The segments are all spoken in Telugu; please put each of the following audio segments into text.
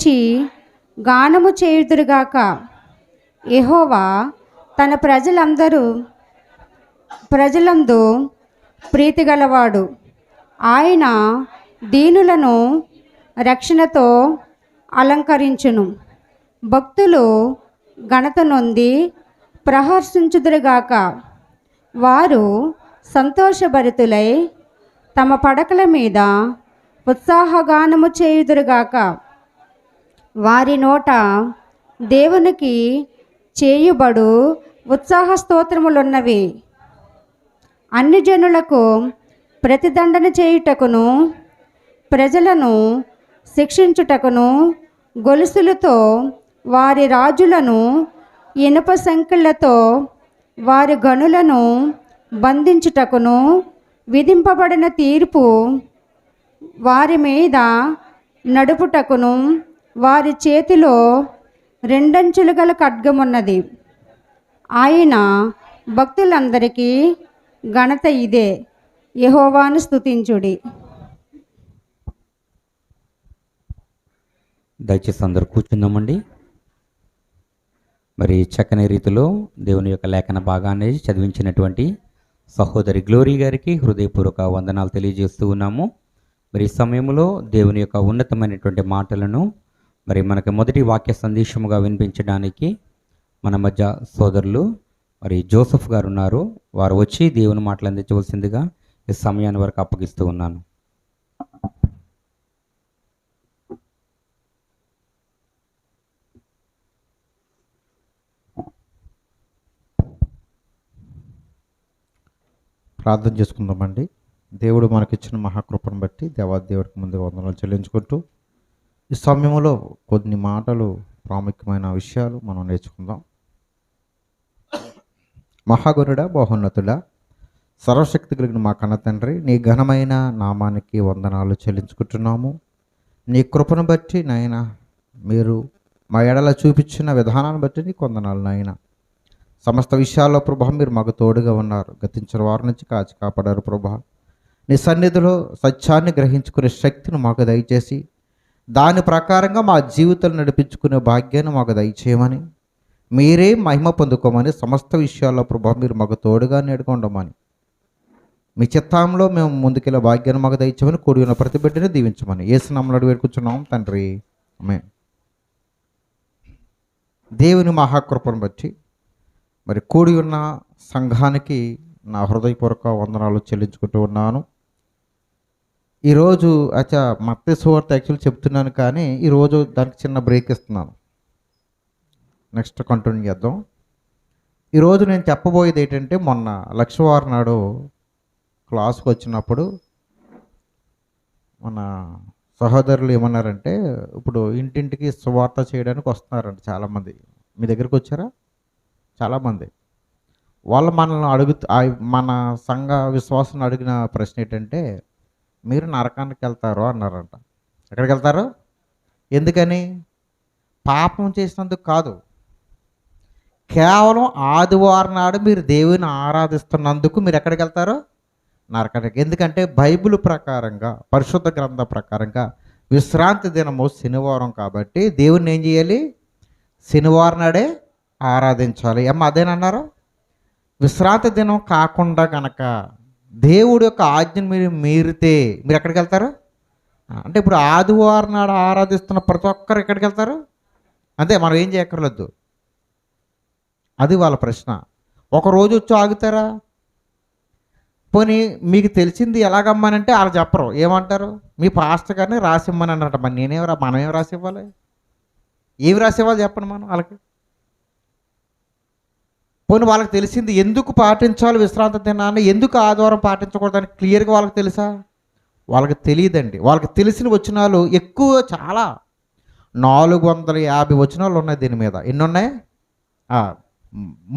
స్తుతించి గానము చేయుదురుగాక. యెహోవా తన ప్రజలందు ప్రీతిగలవాడు. ఆయన దీనులను రక్షణతో అలంకరించును. భక్తులు ఘనత నొంది ప్రహర్షించుదురుగాక. వారు సంతోషభరితులై తమ పడకల మీద ఉత్సాహగానము చేయుదురుగాక. వారి నోట దేవునికి చేయుబడు ఉత్సాహ స్తోత్రములున్నవి. అన్ని జనులకు ప్రతిదండన చేయుటకును, ప్రజలను శిక్షించుటకును, గొలుసులతో వారి రాజులను, ఇనుప సంకెళ్లతో వారి గనులను బంధించుటకును, విధింపబడిన తీర్పు వారి మీద నడుపుటకును వారి చేతిలో రెండంచులు గల ఖడ్గమున్నది. ఆయన భక్తులందరికీ ఘనత ఇదే. యెహోవాను స్తుతించుడి. దయచేసి అందరూ కూర్చుందామండి. మరి చక్కని రీతిలో దేవుని యొక్క లేఖన భాగాన్ని చదివించినటువంటి సహోదరి గ్లోరీ గారికి హృదయపూర్వక వందనాలు తెలియజేస్తూ ఉన్నాము. మరి ఈ సమయంలో దేవుని యొక్క ఉన్నతమైనటువంటి మాటలను మరి మనకి మొదటి వాక్య సందేశముగా వినిపించడానికి మన మధ్య సోదరులు మరి జోసెఫ్ గారు ఉన్నారు. వారు వచ్చి దేవుని మాటలు అందించవలసిందిగా ఈ సమయాన్ని వరకు అప్పగిస్తూ ఉన్నాను. ప్రార్థన చేసుకుందామండి. దేవుడు మనకిచ్చిన మహాకృపను బట్టి దేవాదేవుడికి ముందు వందనాలు చెల్లించుకుంటూ ఈ సమయంలో కొన్ని మాటలు ప్రాముఖ్యమైన విషయాలు మనం నేర్చుకుందాం. మహాగణుడా, మహోన్నతుడా, సర్వశక్తి కలిగిన మా కన్న తండ్రి, నీ ఘనమైన నామానికి వందనాలు చెల్లించుకుంటున్నాము. నీ కృపను బట్టి నాయన, మీరు మా ఎడల చూపించిన విధానాన్ని బట్టి నీకు వందనాలు నాయన. సమస్త విషయాల్లో ప్రభా మీరు మాకు తోడుగా ఉన్నారు. గతించిన వారి నుంచి కాచి కాపాడారు ప్రభా. నీ సన్నిధిలో సత్యాన్ని గ్రహించుకునే శక్తిని మాకు దయచేసి దాని ప్రకారంగా మా జీవితాలు నడిపించుకునే భాగ్యాన్ని మాకు దయచేయమని, మీరే మహిమ పొందుకోమని, సమస్త విషయాల్లో ప్రభా మీరు మాకు తోడుగా నేడుకొండమని, మీ చిత్తంలో మేము ముందుకెళ్ళే భాగ్యాన్ని మాకు దయచేయమని, కూడి ఉన్న ప్రతి బిడ్డని దీవించమని యేసు నామములో వేడుకుంటున్నాం తండ్రి, ఆమేన్. దేవుని మహాకృపను బట్టి మరి కూడి ఉన్న సంఘానికి నా హృదయపూర్వక వందనాలు చెల్లించుకుంటూ ఉన్నాను. ఈరోజు మత్తయి సువార్త యాక్చువల్ చెప్తున్నాను, కానీ ఈరోజు దానికి చిన్న బ్రేక్ ఇస్తున్నాను. నెక్స్ట్ కంటిన్యూ చేద్దాం. ఈరోజు నేను చెప్పబోయేది ఏంటంటే, మొన్న లక్షవారం నాడు క్లాస్కి వచ్చినప్పుడు మన సహోదరులు ఏమన్నారంటే, ఇప్పుడు ఇంటింటికి సువార్త చేయడానికి వస్తున్నారంట చాలామంది. మీ దగ్గరికి వచ్చారా? చాలామంది. వాళ్ళు మనల్ని మన సంఘ విశ్వాసం అడిగిన ప్రశ్న ఏంటంటే, మీరు నరకానికి వెళ్తారు అన్నారంట. ఎక్కడికి వెళ్తారు? ఎందుకని? పాపం చేసినందుకు కాదు, కేవలం ఆదివారం నాడు మీరు దేవుని ఆరాధిస్తున్నందుకు మీరు ఎక్కడికి వెళ్తారు? నరకానికి. ఎందుకంటే బైబిల్ ప్రకారంగా, పరిశుద్ధ గ్రంథ ప్రకారంగా విశ్రాంతి దినము శనివారం కాబట్టి దేవుని ఏం చేయాలి? శనివారం నాడే ఆరాధించాలి. అదేనన్నారు. విశ్రాంతి దినం కాకుండా కనుక దేవుడి యొక్క ఆజ్ఞను మీరు మీరితే మీరు ఎక్కడికి వెళ్తారు? అంటే ఇప్పుడు ఆదివారం నాడు ఆరాధిస్తున్న ప్రతి ఒక్కరు ఎక్కడికి వెళ్తారు? అంతే, మనం ఏం చేయక్కర్లేదు. అది వాళ్ళ ప్రశ్న. ఒకరోజు వచ్చి ఆగుతారా? పోనీ మీకు తెలిసింది ఎలాగమ్మనంటే వాళ్ళు చెప్పరు. ఏమంటారు? మీ పాస్టర్ గారిని రాసిమ్మని అన్నట. మరి మనం ఏం రాసి ఇవ్వాలి? ఏమి రాసి ఇవ్వాలి చెప్పండి మనం వాళ్ళకి. పోనీ వాళ్ళకి తెలిసింది ఎందుకు పాటించాలి విశ్రాంతి దినాన్ని, ఎందుకు ఆదివారం పాటించకూడదని క్లియర్గా వాళ్ళకి తెలుసా? వాళ్ళకి తెలియదండి. వాళ్ళకి తెలిసిన వచనాలు ఎక్కువ, చాలా 450 వచనాలు ఉన్నాయి దీని మీద. ఎన్ని ఉన్నాయి?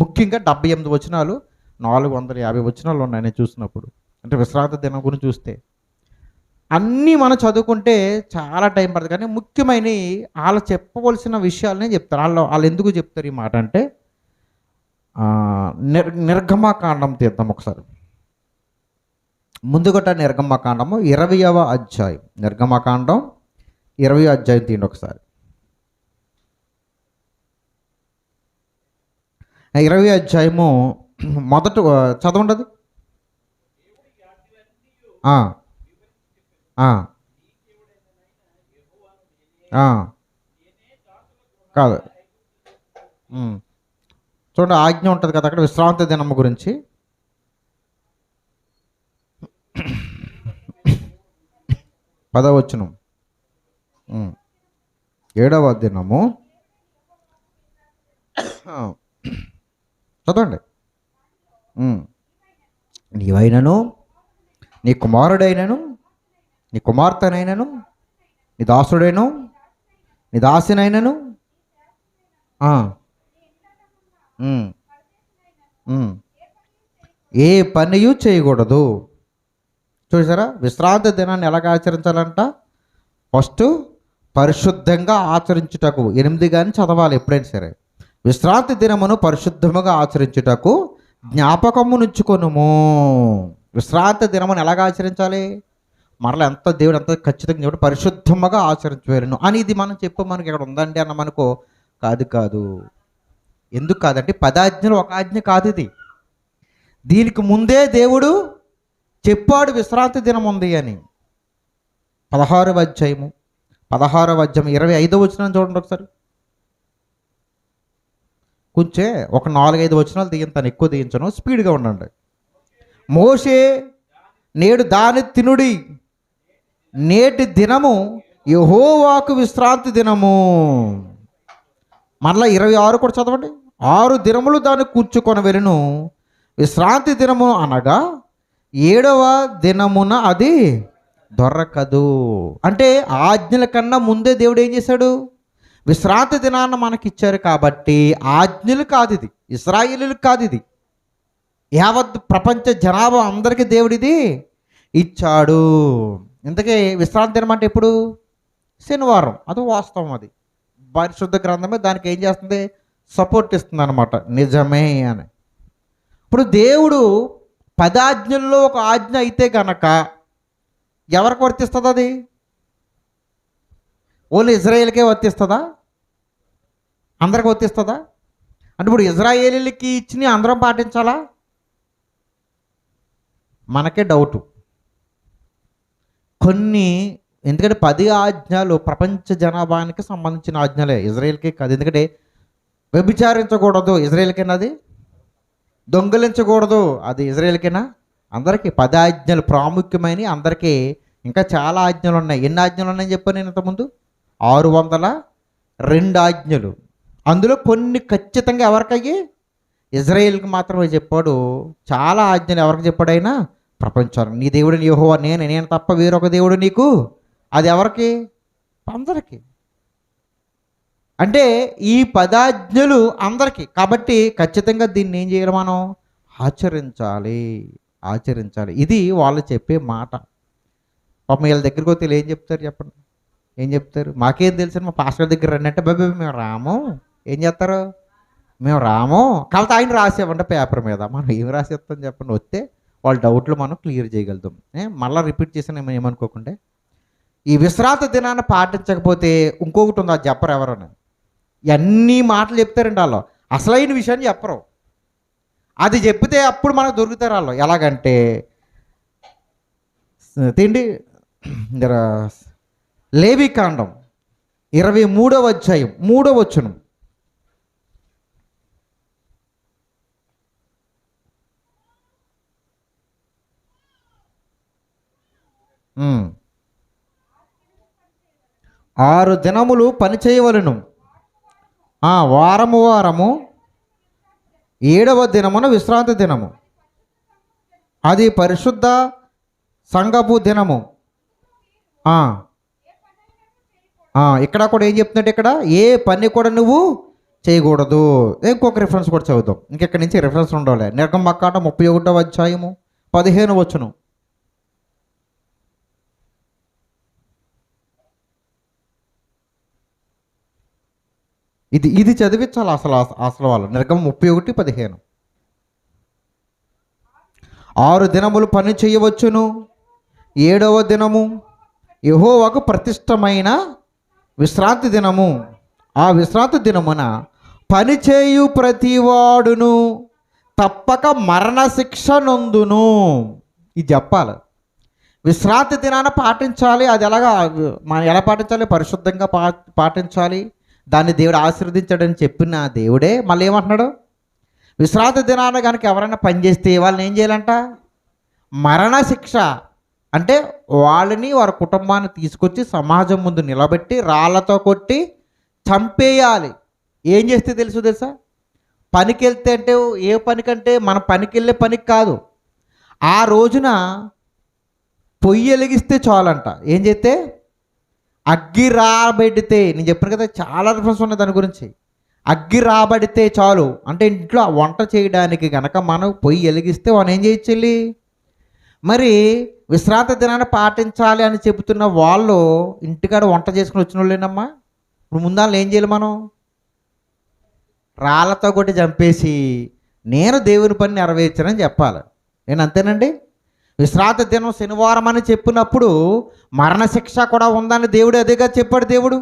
ముఖ్యంగా 78 వచనాలు, 450 వచనాలు ఉన్నాయి నేను చూసినప్పుడు. అంటే విశ్రాంతి దినం గురించి చూస్తే అన్నీ మనం చదువుకుంటే చాలా టైం పడుతుంది. కానీ ముఖ్యమైన వాళ్ళు చెప్పవలసిన విషయాలనే చెప్తారు. వాళ్ళు ఎందుకు చెప్తారు ఈ మాట అంటే, నిర్గమకాండం తీద్దాం ఒకసారి. ముందుగట నిర్గమకాండము 20వ అధ్యాయం. నిర్గమకాండం 20వ అధ్యాయం తీయండి ఒకసారి. 20 అధ్యాయము మొదట చదవండి అది. ఆ, ఆ, ఆ. కాదు. చూడండి, ఆజ్ఞ ఉంటుంది కదా అక్కడ విశ్రాంతి దినము గురించి. 10వ వచనం. 7వ దినము చదవండి. నీవైనను నీ కుమారుడైనను నీ కుమార్తెనైనను నీ దాసుడైను నీ దాసినైనను ఏ పనియు చేయకూడదు. చూసారా, విశ్రాంతి దినాన్ని ఎలాగ ఆచరించాలంట? ఫస్ట్ పరిశుద్ధంగా ఆచరించుటకు 8 కానీ చదవాలి ఎప్పుడైనా సరే. విశ్రాంతి దినమును పరిశుద్ధముగా ఆచరించుటకు జ్ఞాపకమునుంచుకొనుము. విశ్రాంతి దినమును ఎలాగ ఆచరించాలి? మరలా దేవుడు ఎంత ఖచ్చితంగా చెప్పి పరిశుద్ధముగా ఆచరించవేరును అని ఇది మనం చెప్పు, మనకి ఇక్కడ ఉందండి అన్న మనకు కాదు. ఎందుకు కాదంటే 10 ఆజ్ఞలు ఒక ఆజ్ఞ కాదు ఇది. దీనికి ముందే దేవుడు చెప్పాడు విశ్రాంతి దినం ఉంది అని. 16వ అధ్యాయం 25వ వచనం చూడండి ఒకసారి. కొంచెం ఒక 4-5 వచనాలు తీయింతాను, ఎక్కువ తీయించను, స్పీడ్గా ఉండండి. మోషే నేడు దాని తినుడి, నేటి దినము యెహోవాకు విశ్రాంతి దినము. మరలా 26 కూడా చదవండి. 6 దినములు దాన్ని కూర్చుకొని వెళ్ళును, విశ్రాంతి దినము అనగా 7వ దినమున అది దొరకదు. అంటే ఆజ్ఞల కన్నా ముందే దేవుడు ఏం చేశాడు? విశ్రాంతి దినాన్ని మనకి ఇచ్చారు కాబట్టి ఆజ్ఞలు కాదు ఇది, ఇశ్రాయేలీలకు కాదు ఇది, యావత్ ప్రపంచ జనాభా అందరికీ దేవుడిది ఇచ్చాడు. ఇంతకీ విశ్రాంతి దినం అంటే ఎప్పుడు? శనివారం. అది వాస్తవం, అది పరిశుద్ధ గ్రంథమే దానికి ఏం చేస్తుంది? సపోర్ట్ ఇస్తుంది అనమాట, నిజమే అని. ఇప్పుడు దేవుడు 10 ఆజ్ఞల్లో ఒక ఆజ్ఞ అయితే గనక ఎవరికి వర్తిస్తుంది? అది ఓన్లీ ఇజ్రాయేల్కే వర్తిస్తుందా? అందరికి వర్తిస్తుందా? అంటే ఇప్పుడు ఇజ్రాయేలీలకి ఇచ్చి అందరం పాటించాలా? మనకే డౌటు కొన్ని. ఎందుకంటే 10 ఆజ్ఞలు ప్రపంచ జనాభానికి సంబంధించిన ఆజ్ఞలే, ఇజ్రాయేల్కే కాదు. ఎందుకంటే వ్యభిచారించకూడదు ఇజ్రాయేల్కేనా? అది దొంగలించకూడదు అది ఇజ్రాయేల్కేనా? అందరికీ 10 ఆజ్ఞలు ప్రాముఖ్యమైనవి అందరికీ. ఇంకా చాలా ఆజ్ఞలు ఉన్నాయి. ఎన్ని ఆజ్ఞలు ఉన్నాయని చెప్పాను నేను ఇంతకుముందు? 602 ఆజ్ఞలు. అందులో కొన్ని ఖచ్చితంగా ఎవరికయ్యి? ఇజ్రాయేల్కి మాత్రమే చెప్పాడు. చాలా ఆజ్ఞలు ఎవరికి చెప్పాడు? అయినా ప్రపంచానికి. నీ దేవుడిని యెహోవా నేను తప్ప వేరొక దేవుడు నీకు. అది ఎవరికి? అందరికీ. అంటే ఈ 10 ఆజ్ఞలు అందరికీ కాబట్టి ఖచ్చితంగా దీన్ని ఏం చేయాలి? మనం ఆచరించాలి. ఇది వాళ్ళు చెప్పే మాట. పాపం వీళ్ళ దగ్గరికి వస్తే ఏం చెప్తారు చెప్పండి? ఏం చెప్తారు? మాకేం తెలుసు, మా పాస్టర్ దగ్గర రండి అంటే బాబా మేము రాము. ఏం చేస్తారు? మేము రాము. కాబట్టి ఆయన రాసేవంటే పేపర్ మీద. మనం ఏం రాసేస్తాం చెప్పండి? వస్తే వాళ్ళ డౌట్లు మనం క్లియర్ చేయగలుగుతాం. మళ్ళీ రిపీట్ చేసిన ఏమనుకోకుండా, ఈ విశ్రాంతి దినాన్ని పాటించకపోతే ఇంకొకటి ఉంది, అది చెప్పరు ఎవరని. ఇవన్నీ మాటలు చెప్తారండి వాళ్ళు, అసలైన విషయాన్ని చెప్పరు. అది చెప్తే అప్పుడు మనకు దొరుకుతారు వాళ్ళు. ఎలాగంటే తిండి లేవికాండం 23వ అధ్యాయం 3వ వచనం. ఆరు దినములు పని చేయవలెను, వారము 7వ దినమున విశ్రాంతి దినము, అది పరిశుద్ధ సంఘపు దినము. ఇక్కడ కూడా ఏం చెప్తుందంటే, ఇక్కడ ఏ పని కూడా నువ్వు చేయకూడదు. ఇంకొక రిఫరెన్స్ కూడా చదువుతాం, ఇంకెక్కడి నుంచి రిఫరెన్స్ ఉండాలి. నిర్గమకాండం 31వ అధ్యాయము 15వ వచనం. ఇది చదివించాలి అసలు వాళ్ళు. నిర్గమం 31:15. 6 దినములు పని చేయవచ్చును, 7వ దినము యెహోవాకు ప్రతిష్టమైన విశ్రాంతి దినము. ఆ విశ్రాంతి దినమున పనిచేయు ప్రతివాడును తప్పక మరణశిక్ష నొందును. ఇది చెప్పాలి. విశ్రాంతి దినాన పాటించాలి. అది ఎలాగా మనం ఎలా పాటించాలి? పరిశుద్ధంగా పాటించాలి. దాన్ని దేవుడు ఆశీర్వదించాడని చెప్పిన దేవుడే మళ్ళీ ఏమంటున్నాడు? విశ్రాంతి దినాన కనుక ఎవరైనా పనిచేస్తే వాళ్ళని ఏం చేయాలంట? మరణశిక్ష అంటే వాళ్ళని వారి కుటుంబాన్ని తీసుకొచ్చి సమాజం ముందు నిలబెట్టి రాళ్లతో కొట్టి చంపేయాలి. ఏం చేస్తే తెలుసా? పనికి వెళ్తే అంటే ఏ పనికంటే మన పనికి వెళ్ళే పనికి కాదు. ఆ రోజున పొయ్యి వెలిగిస్తే చాలంట. ఏం చేస్తే? అగ్గి రాబెడితే. నేను చెప్పాను కదా, చాలా రిఫరెన్స్ ఉన్నాయి దాని గురించి. అగ్గి రాబడితే చాలు అంటే ఇంట్లో వంట చేయడానికి కనుక మనం పొయ్యి వెలిగిస్తే వాళ్ళు ఏం చేయొచ్చు? మరి విశ్రాంతి దినాన్ని పాటించాలి అని చెబుతున్న వాళ్ళు ఇంటికాడ వంట చేసుకుని వచ్చిన వాళ్ళేనమ్మా. ఇప్పుడు ముందాళ్ళు ఏం చేయాలి? మనం రాళ్ళతో కొట్టి చంపేసి నేను దేవుని పని నెరవేర్చానని చెప్పాలి. నేను అంతేనండి. విశ్రాంతి దినం శనివారం అని చెప్పినప్పుడు మరణశిక్ష కూడా ఉందని దేవుడు అదేగా చెప్పాడు దేవుడు.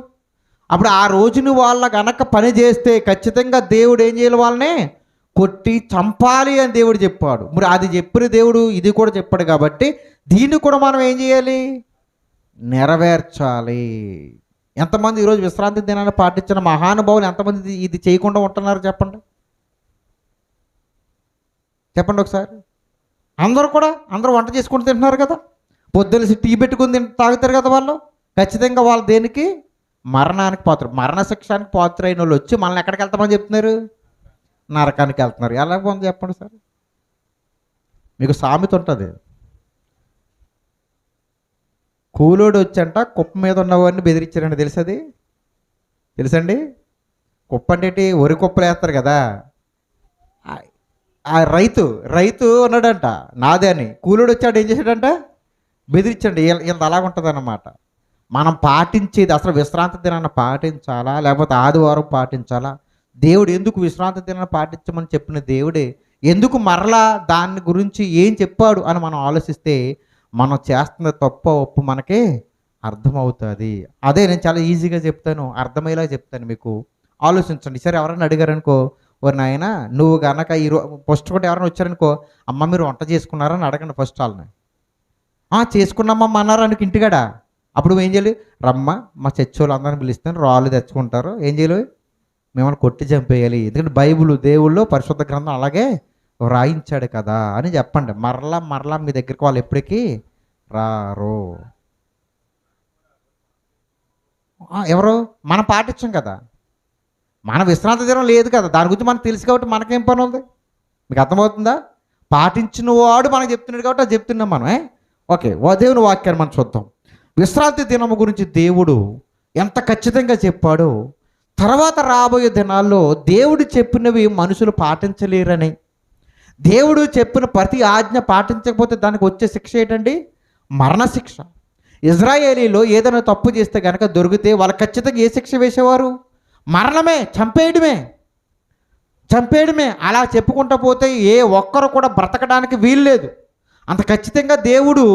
అప్పుడు ఆ రోజుని వాళ్ళ గనక పని చేస్తే ఖచ్చితంగా దేవుడు ఏం చేయాలి? వాళ్ళని కొట్టి చంపాలి అని దేవుడు చెప్పాడు. మరి అది చెప్పిన దేవుడు ఇది కూడా చెప్పాడు కాబట్టి దీన్ని కూడా మనం ఏం చేయాలి? నెరవేర్చాలి. ఎంతమంది ఈరోజు విశ్రాంతి దినాన్ని పాటించిన మహానుభావులు ఎంతమంది ఇది చేయకుండా ఉంటున్నారు చెప్పండి? చెప్పండి ఒకసారి. అందరూ వంట చేసుకుని తింటున్నారు కదా, పొద్దున్న టీ పెట్టుకుని తాగుతారు కదా. వాళ్ళు ఖచ్చితంగా వాళ్ళు దేనికి? మరణానికి పాత్ర, మరణశిక్షానికి పాత్ర అయిన వాళ్ళు వచ్చి మనల్ని ఎక్కడికి వెళ్తామని చెప్తున్నారు? నరకానికి వెళ్తున్నారు. ఎలా పోంది చెప్పండి సార్. మీకు సామెత ఉంటుంది, కూలోడు వచ్చంట కుప్ప మీద ఉన్నవాడిని బెదిరించారండి. తెలుసది? తెలుసండి? కుప్ప అంటే వరి కుప్పలు వేస్తారు కదా. ఆ రైతు ఉన్నాడంట నాదే అని. కూలోడు వచ్చాడు, ఏం చేశాడంట? బెదిరించండి. వీళ్ళది అలాగ ఉంటుంది అన్నమాట. మనం పాటించేది అసలు విశ్రాంతి దినాన్ని పాటించాలా లేకపోతే ఆదివారం పాటించాలా? దేవుడు ఎందుకు విశ్రాంతి దినాన్ని పాటించమని చెప్పిన దేవుడే ఎందుకు మరలా దాని గురించి ఏం చెప్పాడు అని మనం ఆలోచిస్తే మనం చేస్తున్న తప్పు ఒప్పు మనకి అర్థమవుతుంది. అదే నేను చాలా ఈజీగా చెప్తాను, అర్థమయ్యేలా చెప్తాను మీకు. ఆలోచించండి. సరే ఎవరైనా అడిగారనుకో, ఓ నాయన నువ్వు గనక ఫస్ట్ కూడా ఎవరైనా వచ్చారనుకో, అమ్మ మీరు వంట చేసుకున్నారని అడగండి ఫస్ట్ వాళ్ళని. చేసుకున్నామమ్మ అన్నారు అనుకు ఇంటికాడ. అప్పుడు ఏం చేయాలి? రమ్మ మా చర్చి వాళ్ళు అందరిని పిలుస్తాను, రాళ్ళు తెచ్చుకుంటారు. ఏం చేయాలి? మిమ్మల్ని కొట్టి చంపేయాలి. ఎందుకంటే బైబిల్ దేవుళ్ళు పరిశుద్ధ గ్రంథం అలాగే వ్రాయించాడు కదా అని చెప్పండి. మరలా మీ దగ్గరికి వాళ్ళు ఎప్పటికీ రారు. ఎవరు? మనం పాటించాం కదా, మన విశ్రాంతి దినం లేదు కదా, దాని గురించి మనకు తెలుసు కాబట్టి మనకేం పని ఉంది? మీకు అర్థమవుతుందా? పాటించిన వాడు మనకు చెప్తున్నాడు కాబట్టి అది చెప్తున్నాం మనం. ఓకే, దేవుని వాక్యాన్ని మనం చూద్దాం. విశ్రాంతి దినము గురించి దేవుడు ఎంత ఖచ్చితంగా చెప్పాడో, తర్వాత రాబోయే దినాల్లో దేవుడు చెప్పినవి మనుషులు పాటించలేరని, దేవుడు చెప్పిన ప్రతి ఆజ్ఞ పాటించకపోతే దానికి వచ్చే శిక్ష ఏంటండి? మరణశిక్ష. ఇజ్రాయేలీలో ఏదైనా తప్పు చేస్తే కనుక దొరికితే వాళ్ళు ఖచ్చితంగా ఏ శిక్ష వేసేవారు? మరణమే, చంపేయడమే. అలా చెప్పుకుంటూ పోతే ఏ ఒక్కరు కూడా బ్రతకడానికి వీల్లేదు. అంత ఖచ్చితంగా దేవుడు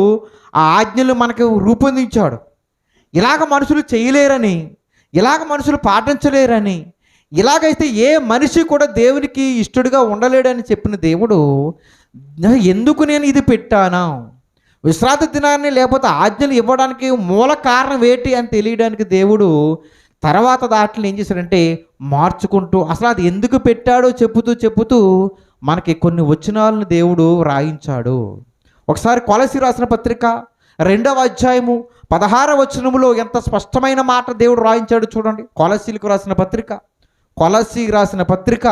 ఆ ఆజ్ఞలు మనకు రూపొందించాడు. ఇలాగ మనుషులు చేయలేరని, ఇలాగ మనుషులు పాటించలేరని, ఇలాగైతే ఏ మనిషి కూడా దేవునికి ఇష్టడుగా ఉండలేడని చెప్పిన దేవుడు ఎందుకు నేను ఇది పెట్టాను? విశ్రాంతి దినాన్ని లేకపోతే ఆజ్ఞలు ఇవ్వడానికి మూల కారణం ఏంటి అని తెలియడానికి దేవుడు తర్వాత దాంట్లో ఏం చేశాడంటే మార్చుకుంటూ అసలు అది ఎందుకు పెట్టాడో చెప్పుతూ మనకి కొన్ని వచనాలను దేవుడు రాయించాడు. ఒకసారి కొలసీ రాసిన పత్రిక 2వ అధ్యాయము 16వ వచనములో ఎంత స్పష్టమైన మాట దేవుడు రాయించాడు చూడండి. కొలసీలకు రాసిన పత్రిక, కొలసీ రాసిన పత్రిక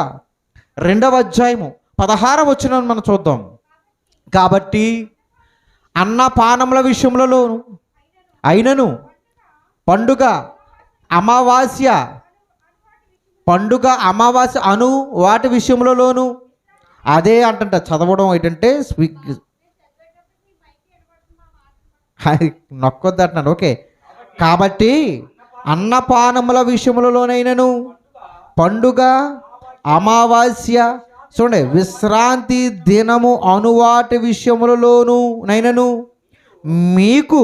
2వ అధ్యాయము 16వ వచనం మనం చూద్దాం. కాబట్టి అన్నపానముల విషయములలో అయినను పండుగ అమావాస్య అను వాటి విషయములలోను అదే అంట చదవడం ఏంటంటే నొక్కొద్దు అంటున్నాను. ఓకే, కాబట్టి అన్నపానముల విషయములలోనైనను పండుగ అమావాస్య చూడండి విశ్రాంతి దినము అనువాటి విషయములలోను నైనను మీకు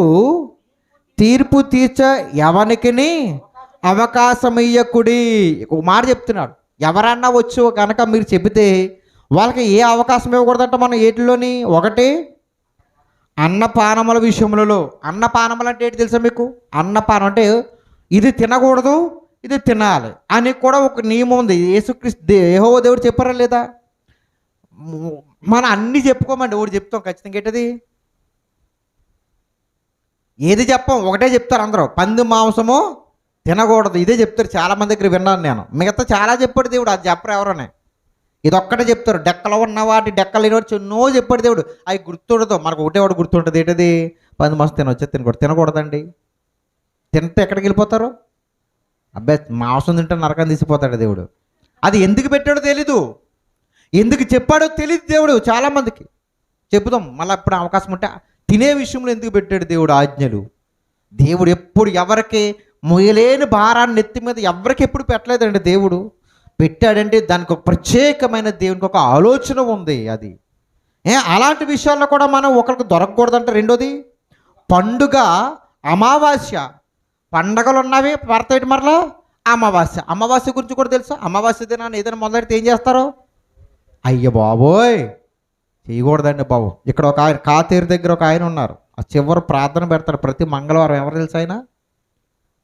తీర్పు తీర్చ ఎవనికిని అవకాశం ఇయ్యకుడి. ఒక మాట చెప్తున్నాడు, ఎవరన్నా వచ్చి కనుక మీరు చెబితే వాళ్ళకి ఏ అవకాశం ఇవ్వకూడదంట మనం ఏటిలోని. ఒకటి అన్నపానముల విషయములలో. అన్నపానములు అంటే ఏంటి తెలుసా మీకు? అన్నపానం అంటే ఇది తినకూడదు, ఇది తినాలి అని కూడా ఒక నియమం ఉంది. యేసుక్రీస్తు యెహోవా దేవుడు చెప్పారా లేదా? మనం అన్నీ చెప్పుకోమండి, ఒకటి చెప్తాం ఖచ్చితంగా. ఏంటది? ఏది చెప్పం, ఒకటే చెప్తారు అందరూ. పంది మాంసము తినకూడదు, ఇదే చెప్తారు. చాలామంది దగ్గర విన్నాను నేను. మిగతా చాలా చెప్పాడు దేవుడు, అది చెప్పరు ఎవరనే. ఇదొక్కటే చెప్తారు. డెక్కలో ఉన్న వాటి డెక్కలు లేని వాటి ఎన్నో చెప్పాడు దేవుడు. అవి గుర్తుండదు మనకు. ఒకటే వాడు గుర్తుంటుంది. ఏంటది? పంది మాంసం తినొచ్చా? తినకూడదండి. తింటే ఎక్కడికి వెళ్ళిపోతారు? అబ్బాయి మాంసం తింటే నరకం తీసిపోతాడు దేవుడు. అది ఎందుకు పెట్టాడో తెలీదు, ఎందుకు చెప్పాడో తెలియదు దేవుడు. చాలామందికి చెప్పుదాం మళ్ళీ ఇప్పుడు అవకాశం ఉంటే. తినే విషయంలో ఎందుకు పెట్టాడు దేవుడు ఆజ్ఞలు? దేవుడు ఎప్పుడు ఎవరికి మొయ్యలేని భారాన్ని నెత్తి మీద ఎవరికి ఎప్పుడు పెట్టలేదండి. దేవుడు పెట్టాడంటే దానికి ఒక ప్రత్యేకమైన దేవునికి ఒక ఆలోచన ఉంది. అది అలాంటి విషయాల్లో కూడా మనం ఒకరికి దొరకకూడదంటే. రెండోది పండుగ, అమావాస్య. పండగలు ఉన్నవి పడతాయి మరలా అమావాస్య. అమావాస్య గురించి కూడా తెలుసా? అమావాస్య దినాన్ని ఏదైనా మొదలెడితే ఏం చేస్తారు? అయ్య బాబోయ్ చేయకూడదండి బాబు. ఇక్కడ ఒక ఆయన కాతేరు దగ్గర ఒక ఆయన ఉన్నారు. ఆ చివరి ప్రార్థన పెడతారు ప్రతి మంగళవారం. ఎవరు తెలుసు ఆయన?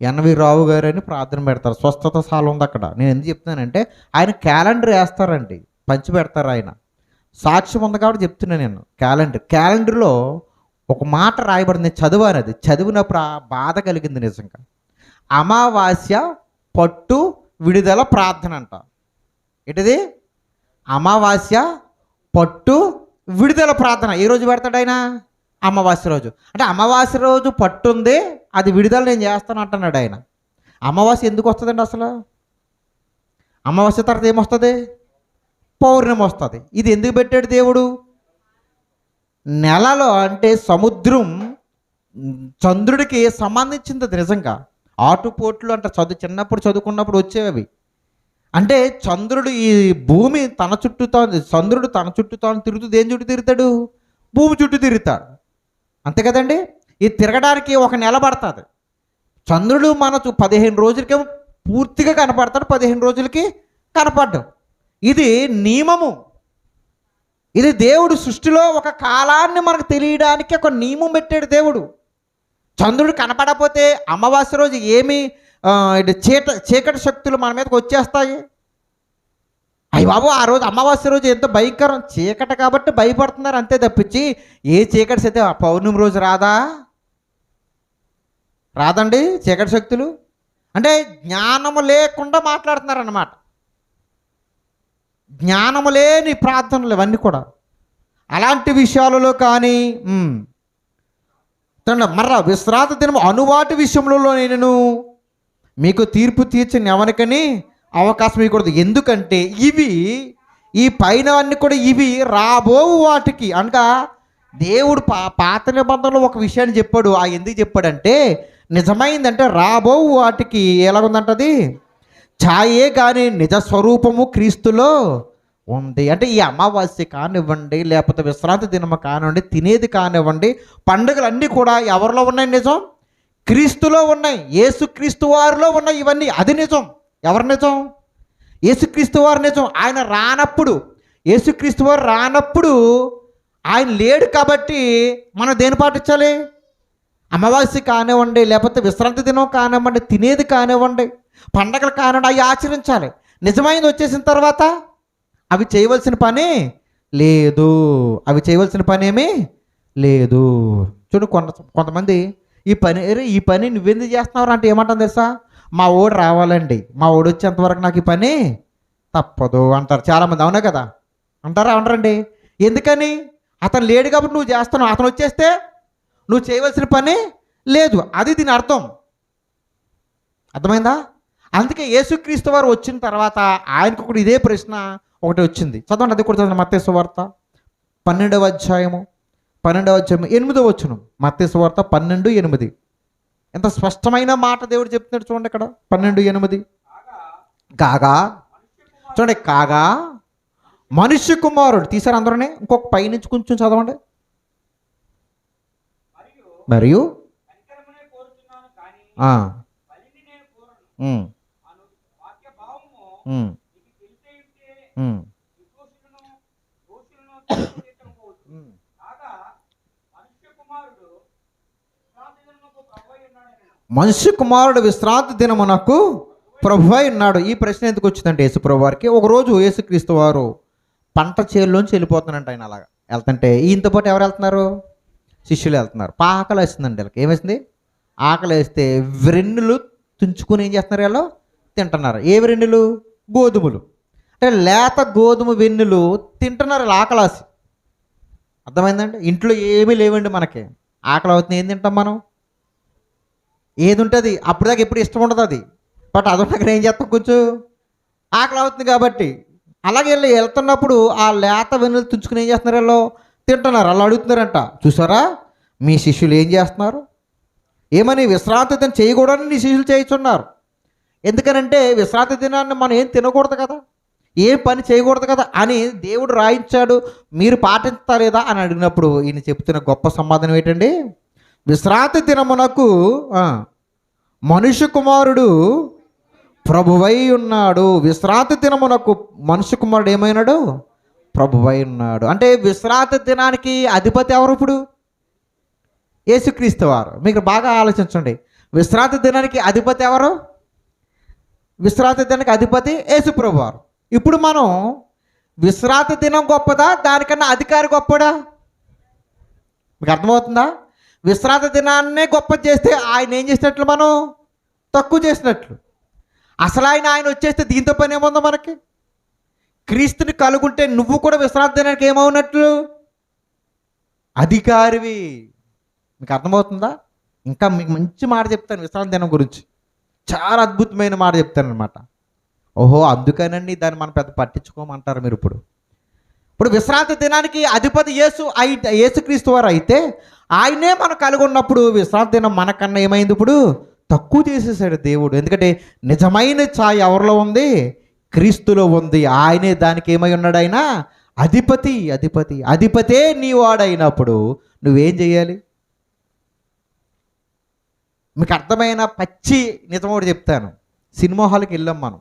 ఎన్వి రావు గారు అని ప్రార్థన పెడతారు. స్వస్థత సాల ఉంది అక్కడ. నేను ఎందుకు చెప్తున్నానంటే ఆయన క్యాలెండర్ వేస్తారండి, పంచి పెడతారు. ఆయన సాక్ష్యం ఉంది కాబట్టి చెప్తున్నాను నేను. క్యాలెండర్లో ఒక మాట రాయబడింది, నేను చదివాను. అది చదివినప్పుడు ఆ బాధ కలిగింది నిజంగా. అమావాస్య పట్టు విడుదల ప్రార్థన అంట. ఏంటిది? అమావాస్య పట్టు విడుదల ప్రార్థన. ఏ రోజు పెడతాడు ఆయన? అమావాస్య రోజు. అంటే అమావాస్య రోజు పట్టుంది, అది విడుదల నేను చేస్తాను అంటున్నాడు ఆయన. అమావాస్య ఎందుకు వస్తుందండి అసలు? అమావాస్య తర్వాత ఏమొస్తుంది? పౌర్ణమి వస్తుంది. ఇది ఎందుకు పెట్టాడు దేవుడు? నెలలో అంటే సముద్రం చంద్రుడికి సంబంధించింది అది నిజంగా. ఆటుపోట్లు అంటే చిన్నప్పుడు చదువుకున్నప్పుడు వచ్చేవి. అంటే చంద్రుడు ఈ భూమి తన చుట్టూ చంద్రుడు తన చుట్టూ తాను తిరుగుతూ దేని చుట్టూ తిరుగుతాడు? భూమి చుట్టూ తిరుగుతాడు. అంతే కదండి. ఇది తిరగడానికి ఒక నెల పడుతుంది. చంద్రుడు మనకు 15 రోజులకేమో పూర్తిగా కనపడతాడు, 15 రోజులకి కనపడ్డం. ఇది నియమము. ఇది దేవుడు సృష్టిలో ఒక కాలాన్ని మనకు తెలియడానికి ఒక నియమం పెట్టాడు దేవుడు. చంద్రుడు కనపడకపోతే అమావాస్య రోజు ఏమి చీకటి శక్తులు మన మీదకి వచ్చేస్తాయి. అయ్య బాబు, ఆ రోజు అమావాస్య రోజు ఎంతో భయంకరం. చీకటి కాబట్టి భయపడుతున్నారు అంతే తప్పించి ఏ చీకటి శక్తి పౌర్ణమి రోజు రాదండి చీకటి శక్తులు. అంటే జ్ఞానము లేకుండా మాట్లాడుతున్నారు అన్నమాట. జ్ఞానము లేని ప్రార్థనలు ఇవన్నీ కూడా. అలాంటి విషయాలలో కానీ మర్రా విశ్రాంతి దినం అనువాటి విషయంలో నేను మీకు తీర్పు తీర్చిన ఎవరికని అవకాశం ఇవ్వకూడదు. ఎందుకంటే ఇవి ఈ పైన అన్నీ కూడా ఇవి రాబో వాటికి. అనగా దేవుడు పాత నిబంధనలో ఒక విషయాన్ని చెప్పాడు. ఆ ఎందుకు చెప్పాడంటే నిజమైందంటే రాబో వాటికి ఎలాగుందంటది ఛాయే కానీ నిజ స్వరూపము క్రీస్తులో ఉంది. అంటే ఈ అమావాస్య కానివ్వండి, లేకపోతే విశ్రాంతి దినము కానివ్వండి, తినేది కానివ్వండి, పండుగలన్నీ కూడా ఎవరిలో ఉన్నాయి? నిజం క్రీస్తులో ఉన్నాయి. యేసుక్రీస్తు వారిలో ఉన్నాయి ఇవన్నీ. అది నిజం. ఎవరు నిజం? యేసుక్రీస్తు వారు నిజం. ఆయన రానప్పుడు, యేసుక్రీస్తు వారు రానప్పుడు ఆయన లేడు కాబట్టి మనం దేని పాటించాలి? అమావాస్య కానివ్వండి, లేకపోతే విశ్రాంతి దినం కానివ్వండి, తినేది కానివ్వండి, పండగలు కానివ్వండి, అవి ఆచరించాలి. నిజమైనది వచ్చేసిన తర్వాత అవి చేయవలసిన పని లేదు. అవి చేయవలసిన పని ఏమీ లేదు. చూడు కొంతమంది ఈ పని నువ్వెందుకు చేస్తున్నావు అంటే ఏమంటాను తెలుసా? మా ఓడు రావాలండి, మా ఓడు వచ్చేంతవరకు నాకు ఈ పని తప్పదు అంటారు చాలామంది. అవునా కదా? అంటారా? అనరండి. ఎందుకని? అతను లేడు కాబట్టి నువ్వు చేస్తున్నావు. అతను వచ్చేస్తే నువ్వు చేయవలసిన పని లేదు. అది దీని అర్థం. అర్థమైందా? అందుకే యేసుక్రీస్తు వారు వచ్చిన తర్వాత ఆయనకు కూడా ఇదే ప్రశ్న ఒకటి వచ్చింది. చదవండి, అది కూడా చదవండి. మత్తయి సువార్త 12వ అధ్యాయము 8వ వచనం. మత్తయి సువార్త 12:8. ఎంత స్పష్టమైన మాట దేవుడు చెప్తున్నాడు చూడండి ఇక్కడ. 12:8. కాగా చూడండి, కాగా మనుష్య కుమారుడు తీసారు అందరూనే. ఇంకొక పైనుంచి కొంచెం చదవండి. మరియు ఉమ్. మనుష్య కుమారుడు విశ్రాంతి దినమునకు ప్రభువై ఉన్నాడు. ఈ ప్రశ్న ఎందుకు వచ్చిందంటే యేసుప్రభు వారికి ఒకరోజు యేసుక్రీస్తు వారు పంట చేనులోంచి వెళ్ళిపోతున్నారంట. ఆయన అలాగా వెళ్తుంటే ఈయనతో పాటు ఎవరు వెళ్తున్నారు? శిష్యులు వెళ్తున్నారు. ఆకలి వేస్తుందండి వీళ్ళకి. ఏమేసింది? ఆకలి వేస్తే వెన్నులు తుంచుకుని ఏం చేస్తున్నారు? వీళ్ళు తింటున్నారు. ఏ వెన్నులు? గోధుమలు. అంటే లేత గోధుమ వెన్నులు తింటున్నారు వీళ్ళు ఆకలాసి. అర్థమైందండి? ఇంట్లో ఏమీ లేవండి మనకి. ఆకలి అవుతుంది, ఏం తింటాం మనం? ఏది ఉంటుంది అప్పుడు దాకా ఎప్పుడు ఇష్టం ఉండదు అది. బట్ అది ఉండగా ఏం చేస్తాం? కొంచెం ఆకలి అవుతుంది కాబట్టి. అలాగే వెళ్ళి వెళ్తున్నప్పుడు ఆ లేత వెన్నులు తుంచుకుని ఏం చేస్తున్నారు? వీళ్ళు తింటున్నారు. అలా అడుగుతున్నారంట. చూసారా మీ శిష్యులు ఏం చేస్తున్నారు? ఏమని? విశ్రాంతి దినం చేయకూడదని నీ శిష్యులు చేయించున్నారు. ఎందుకనంటే విశ్రాంతి దినాన్ని మనం ఏం తినకూడదు కదా, ఏం పని చేయకూడదు కదా అని దేవుడు రాయించాడు, మీరు పాటించలేదా అని అడిగినప్పుడు ఈయన చెప్తున్న గొప్ప సమాధానం ఏంటండి? విశ్రాంతి దినమునకు మనుష్య కుమారుడు ప్రభువై ఉన్నాడు. విశ్రాంతి దినమునకు మనుష్య కుమారుడు ఏమైనాడు? ప్రభువై ఉన్నాడు. అంటే విశ్రాంతి దినానికి అధిపతి ఎవరు? ఇప్పుడు యేసుక్రీస్తు వారు. మీకు బాగా ఆలోచించండి. విశ్రాంతి దినానికి అధిపతి ఎవరు? విశ్రాంతి దినానికి అధిపతి యేసుప్రభు వారు. ఇప్పుడు మనం విశ్రాంతి దినం గొప్పదా, దానికన్నా అధికారి గొప్పడా? మీకు అర్థమవుతుందా? విశ్రాంతి దినాన్నే గొప్ప చేస్తే ఆయన ఏం చేసినట్లు? మనం తక్కువ చేసినట్లు. అసలు ఆయన వచ్చేస్తే దీంతో పని ఏముందో మనకి? క్రీస్తుని కలుగుంటే నువ్వు కూడా విశ్రాంతి దినానికి ఏమవునట్లు? అధికారివి. మీకు అర్థమవుతుందా? ఇంకా మీకు మంచి మాట చెప్తాను విశ్రాంతి దినం గురించి. చాలా అద్భుతమైన మాట చెప్తాను అనమాట. ఓహో అందుకనండి దాన్ని మనం పెద్ద పట్టించుకోమంటారు మీరు. ఇప్పుడు విశ్రాంతి దినానికి అధిపతి యేసుక్రీస్తు వారు అయితే ఆయనే మనం కలిగి ఉన్నప్పుడు విశ్రాంతి దినం మనకన్నా ఏమైంది? ఇప్పుడు తక్కువ చేసేసాడు దేవుడు. ఎందుకంటే నిజమైన ఛాయ ఎవరిలో ఉంది? క్రీస్తులో ఉంది. ఆయనే దానికి ఏమై ఉన్నాడు? ఆయన అధిపతి. అధిపతే నీ వాడైనప్పుడు నువ్వేం చేయాలి? మీకు అర్థమైన పచ్చి నిజమోడు చెప్తాను. సినిమా హాల్కి వెళ్ళాం మనం.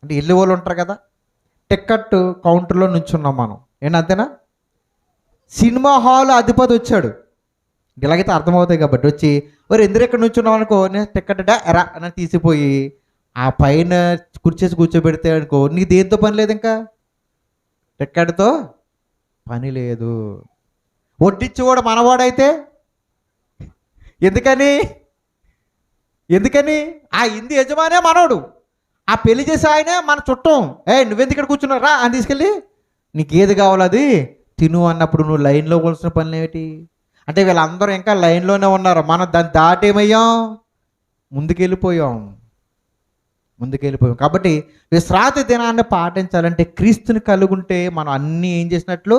అంటే వెళ్ళే వాళ్ళు ఉంటారు కదా, టికెట్ కౌంటర్లో నుంచున్నాం మనం. అంతేనా? సినిమా హాల్ అధిపతి వచ్చాడు. ఇలాగైతే అర్థమవుతాయి కాబట్టి వచ్చి మరి ఎందుకు ఎక్కడ నుంచున్నాం అనుకో, నేను టికెట్ ఎరా అని తీసిపోయి ఆ పైన కూర్చేసి కూర్చోబెడితే అనుకో, నీకు దేంతో పని లేదు, ఇంకా టికెట్తో పని లేదు. వడ్డిచ్చి కూడా మనవాడైతే ఎందుకని ఆ ఇంది యజమానే మనోడు, ఆ పెళ్లి చేసే ఆయనే మన చుట్టం. నువ్వెందుకు ఇక్కడ కూర్చున్నావు రా అని తీసుకెళ్ళి నీకు ఏది కావాలో అది తిను అన్నప్పుడు నువ్వు లైన్లో కొలిసిన పనులు ఏమిటి? అంటే వీళ్ళందరూ ఇంకా లైన్లోనే ఉన్నారు. మనం దాన్ని దాటేమయ్యాం, ముందుకెళ్ళిపోయాం. కాబట్టి విశ్రాంతి దినాన్ని పాటించాలంటే క్రీస్తుని కలుగుంటే మనం అన్నీ ఏం చేసినట్లు?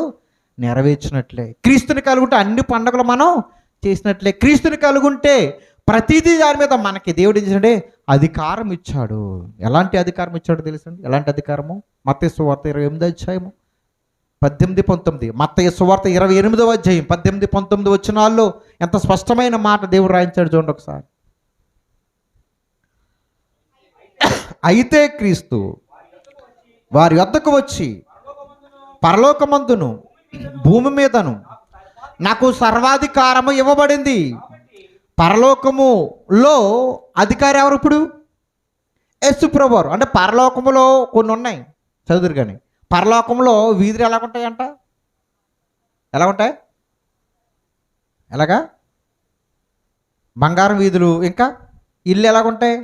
నెరవేర్చినట్లే. క్రీస్తుని కలుగుంటే అన్ని పండుగలు మనం చేసినట్లే. క్రీస్తుని కలుగుంటే ప్రతిదీ దాని మీద మనకి దేవుడు ఏం చేశాడే? అధికారం ఇచ్చాడు. ఎలాంటి అధికారం ఇచ్చాడు తెలుసండి? ఎలాంటి అధికారము? మత్తయి సువార్త 28వ అధ్యాయము 18-19. మత్తయి సువార్త 28వ అధ్యాయం 18-19 వచనాల్లో ఎంత స్పష్టమైన మాట దేవుడు రాయించాడు చూడండి ఒకసారి. అయితే క్రీస్తు వారి వద్దకు వచ్చి పరలోకమందును భూమి మీదను నాకు సర్వాధికారము ఇవ్వబడింది. పరలోకములో అధికారి ఎవరు? ఇప్పుడు యేసుప్రభు వారు. అంటే పరలోకములో కొన్ని ఉన్నాయి, చదువురు కానీ. పరలోకంలో వీధులు ఎలాగుంటాయంట? ఎలా ఉంటాయి? ఎలాగా? బంగారం వీధులు. ఇంకా ఇల్లు ఎలాగుంటాయి?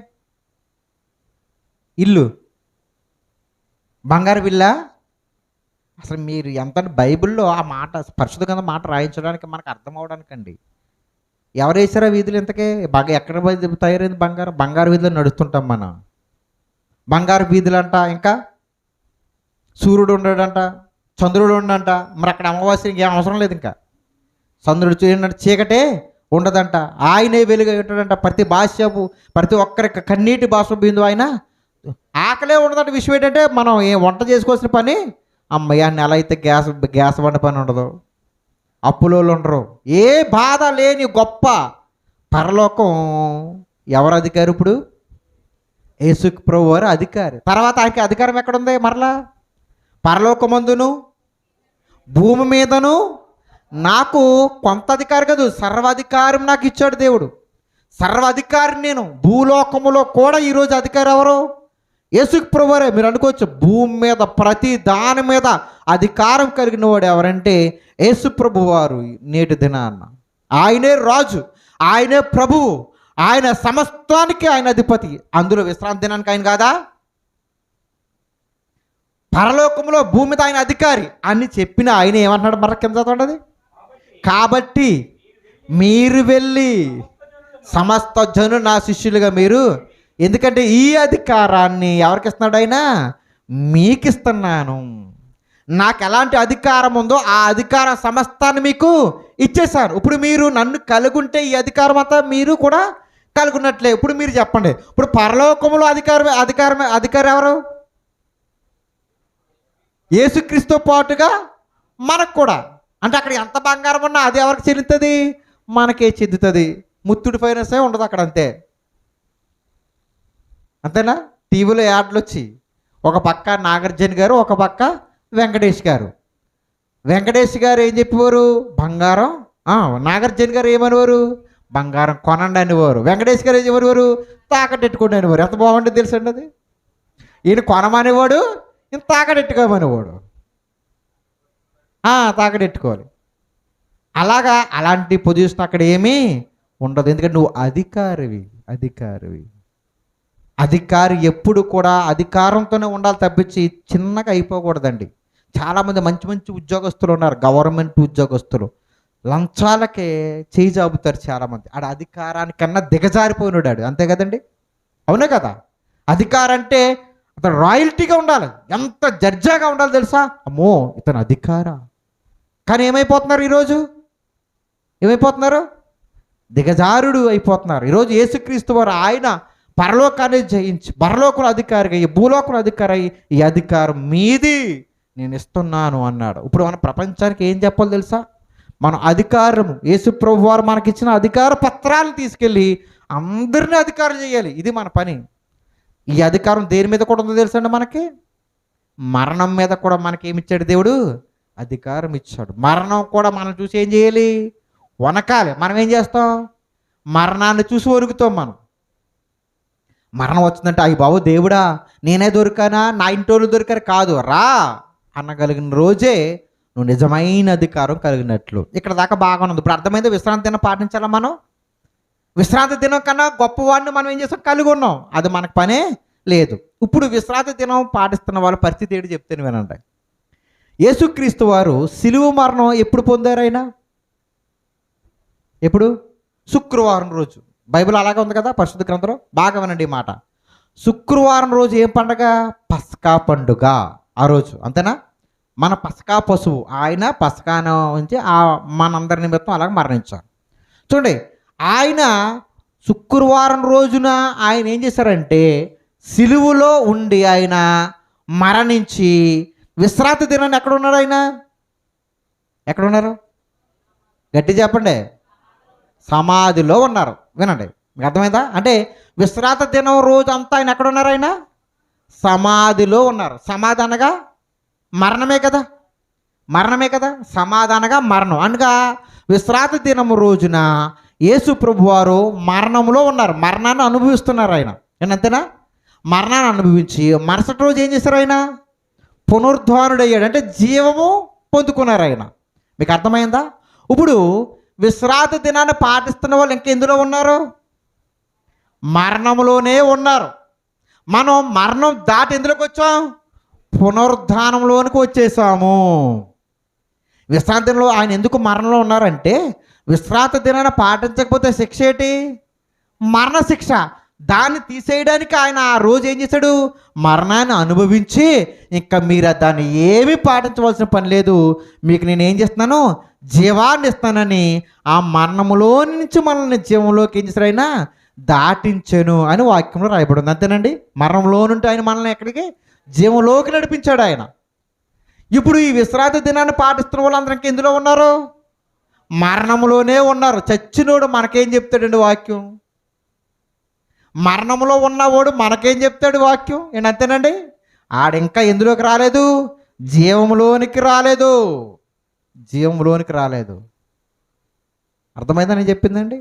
ఇల్లు బంగారు విల్లా? అసలు మీరు ఎంత బైబిల్లో ఆ మాట పరిశుద్ధ గ్రంథం మాట రాయించడానికి మనకు అర్థం అవడానికండి. ఎవరు వేసారా వీధులు? ఇంతకే బాగా ఎక్కడ తయారైంది బంగారు వీధులు నడుస్తుంటాం మనం. బంగారు వీధులు అంట. ఇంకా సూర్యుడు ఉండడంట, చంద్రుడు ఉండడంట. మరి అక్కడ అమావాస్య ఇంకేం అవసరం లేదు. ఇంకా చంద్రుడు చూడండి, చీకటే ఉండదంట. ఆయనే వెలుగు ఉంటాడంట. ప్రతి ఒక్కరికి కన్నీటి బాష్ప బిందువు ఆయన. ఆకలే ఉండదంటే. విషయం ఏంటంటే మనం వంట చేసుకోవాల్సిన పని అమ్మయ్య నెల అయితే గ్యాస్ వంట పని ఉండదు, అప్పులోళ్ళు ఉండరు, ఏ బాధ లేని గొప్ప పరలోకం. ఎవరు అధికారి? ఇప్పుడు యేసు ప్రభు వారు అధికారి. తర్వాత ఆయనకి అధికారం ఎక్కడుంది? మరలా పరలోకమందును భూమి మీదను నాకు కొంత అధికారం కాదు, సర్వాధికారం నాకు ఇచ్చాడు దేవుడు. సర్వాధికారి నేను. భూలోకములో కూడా ఈరోజు అధికారి ఎవరు? యేసు ప్రభువారే. మీరు అనుకోవచ్చు భూమి మీద ప్రతి దాని మీద అధికారం కలిగిన వాడు ఎవరంటే యేసు ప్రభువారు. నేటి దినాన్న ఆయనే రాజు, ఆయనే ప్రభువు, ఆయన సమస్తానికి ఆయన అధిపతి. అందులో విశ్రాంతి దినానికి ఆయన కాదా? పరలోకంలో భూమి మీద ఆయన అధికారి అని చెప్పిన ఆయన ఏమంటున్నాడు? మరి కింద చదవండి. కాబట్టి మీరు వెళ్ళి సమస్త జనులు నా శిష్యులుగా మీరు, ఎందుకంటే ఈ అధికారాన్ని ఎవరికి ఇస్తున్నాడు? ఆయన మీకు ఇస్తున్నాను. నాకు ఎలాంటి అధికారం ఉందో ఆ అధికారం సమస్తాన్ని మీకు ఇచ్చేసాను. ఇప్పుడు మీరు నన్ను కలుగుంటే ఈ అధికారం అంతా మీరు కూడా కలుగున్నట్లే. ఇప్పుడు మీరు చెప్పండి, ఇప్పుడు పరలోకంలో అధికారం ఎవరు? యేసుక్రీస్తుతో పాటుగా మనకు కూడా. అంటే అక్కడ ఎంత బంగారం ఉన్నా అది ఎవరికి చెందుతుంది? మనకే చెందుతుంది. ముత్తుడి ఫైనాన్సే ఉండదు అక్కడ, అంతే. అంతేనా? టీవీలో యాడ్లు వచ్చి ఒక పక్క నాగార్జున గారు, ఒక పక్క వెంకటేష్ గారు. వెంకటేష్ గారు ఏం చెప్పేవారు? బంగారం. నాగార్జున గారు ఏమనేవారు? బంగారం కొనండి అనేవారు. వెంకటేష్ గారు ఏం చెప్పేవారు? తాకట్టెట్టుకోండి అనేవారు. ఎంత బాగుంటుంది తెలుసండి అది. ఈయన కొనమనేవాడు, ఈయన తాకట్టెట్టుకోమనేవాడు. తాకట్టెట్టుకోవాలి. అలాగా అలాంటి పొజిషన్ అక్కడ ఏమీ ఉండదు. ఎందుకంటే నువ్వు అధికారివి. అధికారి ఎప్పుడు కూడా అధికారంతోనే ఉండాలి తప్పించి చిన్నగా అయిపోకూడదండి. చాలామంది మంచి మంచి ఉద్యోగస్తులు ఉన్నారు, గవర్నమెంట్ ఉద్యోగస్తులు. లంచాలకే చేయి జాబుతారు చాలామంది. ఆడ అధికారానికన్నా దిగజారిపోయినాడు, అంతే కదండి? అవునే కదా? అధికారం అంటే అతను రాయల్టీగా ఉండాలి, ఎంత జడ్జాగా ఉండాలి తెలుసా? అమ్మో ఇతను అధికారా. కానీ ఏమైపోతున్నారు ఈరోజు? ఏమైపోతున్నారు? దిగజారుడు అయిపోతున్నారు. ఈరోజు యేసుక్రీస్తు వారు ఆయన పరలోకాన్ని జయించి పరలోకంలో అధికారిగా ఈ భూలోకంలో అధికారి అయ్యి ఈ అధికారం మీది నేను ఇస్తున్నాను అన్నాడు. ఇప్పుడు మన ప్రపంచానికి ఏం చెప్పాలి తెలుసా? మన అధికారము యేసు ప్రభు వారు మనకిచ్చిన అధికార పత్రాలను తీసుకెళ్ళి అందరినీ అధికారం చేయాలి. ఇది మన పని. ఈ అధికారం దేని మీద కూడా ఉందో తెలుసా అండి? మనకి మరణం మీద కూడా మనకి ఏమి ఇచ్చాడు దేవుడు? అధికారం ఇచ్చాడు. మరణం కూడా మనం చూసి ఏం చేయాలి? వనకాలి. మనం ఏం చేస్తాం? మరణాన్ని చూసి వణుకుతాం. మనం మరణం వచ్చిందంటే అయ్యి బాబు దేవుడా నేనే దొరికానా, నా ఇంటోళ్ళు దొరికారు కాదు, రా అనగలిగిన రోజే నువ్వు నిజమైన అధికారం కలిగినట్లు. ఇక్కడ దాకా బాగా ఉంది. ఇప్పుడు అర్థమైంది విశ్రాంతి దినం పాటించాలా మనం? విశ్రాంతి దినం కన్నా గొప్పవాడిని మనం ఏం చేస్తాం? కలిగి ఉన్నాం. అది మనకు పనే లేదు. ఇప్పుడు విశ్రాంతి దినం పాటిస్తున్న వాళ్ళ పరిస్థితి ఏంటి చెప్తాను వినండి. యేసుక్రీస్తు వారు సిలువ మరణం ఎప్పుడు పొందారు? ఆయన ఎప్పుడు? శుక్రవారం రోజు. బైబిల్ అలాగే ఉంది కదా పరిశుద్ధ గ్రంథంలో. బాగా వినండి ఈ మాట. శుక్రవారం రోజు ఏం పండగ? పస్కా పండుగ. ఆ రోజు అంతేనా? మన పస్కా పశువు ఆయన పస్కాను ఉంచి మనందరి నిమిత్తం అలాగ మరణించారు. చూడండి, ఆయన శుక్రవారం రోజున ఆయన ఏం చేశారంటే సిలువలో ఉండి ఆయన మరణించి విశ్రాంతి దినాన్ని ఎక్కడ ఉన్నాడు? ఆయన ఎక్కడున్నారు? గట్టి చెప్పండి. సమాధిలో ఉన్నారు. వినండి, మీకు అర్థమైందా? అంటే విశ్రాంతి దినం రోజు అంతా ఆయన ఎక్కడ ఉన్నారు? ఆయన సమాధిలో ఉన్నారు. సమాధి అనగా మరణమే కదా, మరణమే కదా. సమాధి అనగా మరణం. అనగా విశ్రాంతి దినం రోజున యేసు ప్రభు వారు మరణంలో ఉన్నారు, మరణాన్ని అనుభవిస్తున్నారు. ఆయన అంతేనా? మరణాన్ని అనుభవించి మరుసటి రోజు ఏం చేశారు? ఆయన పునరుద్ధానుడయ్యాడు, అంటే జీవము పొందుకున్నారు ఆయన. మీకు అర్థమైందా? ఇప్పుడు విశ్రాంతి దినాన్ని పాటిస్తున్న వాళ్ళు ఇంకెందులో ఉన్నారు? మరణంలోనే ఉన్నారు. మనం మరణం దాటి ఎందులోకి వచ్చాం? పునరుద్ధానంలోనికి వచ్చేసాము. విశ్రాంతి దినంలో ఆయన ఎందుకు మరణంలో ఉన్నారంటే విశ్రాంతి దినాన్ని పాటించకపోతే శిక్ష ఏంటి? మరణశిక్ష. దాన్ని తీసేయడానికి ఆయన ఆ రోజు ఏం చేశాడు? మరణాన్ని అనుభవించి ఇంకా మీరు దాన్ని ఏమీ పాటించవలసిన పని లేదు, మీకు నేను ఏం చేస్తున్నాను? జీవాన్ని ఇస్తానని ఆ మరణములో నుంచి మనల్ని జీవంలోకి ఏం చేశారు? ఆయన దాటించాను అని వాక్యంలో రాయబడింది. అంతేనండి? మరణంలో నుండి ఆయన మనల్ని ఎక్కడికి? జీవంలోకి నడిపించాడు ఆయన. ఇప్పుడు ఈ విశ్రాంతి దినాన్ని పాటిస్తున్న వాళ్ళందరూ ఇంకెందులో ఉన్నారు? మరణంలోనే ఉన్నారు. చచ్చినోడు మనకేం చెప్తాడండి వాక్యం? మరణంలో ఉన్నవాడు మనకేం చెప్తాడు వాక్యం? అంతేనండి? ఆడింకా ఎందులోకి రాలేదు? జీవంలోనికి రాలేదు. జీవంలోనికి రాలేదు. అర్థమైందని చెప్పిందండి.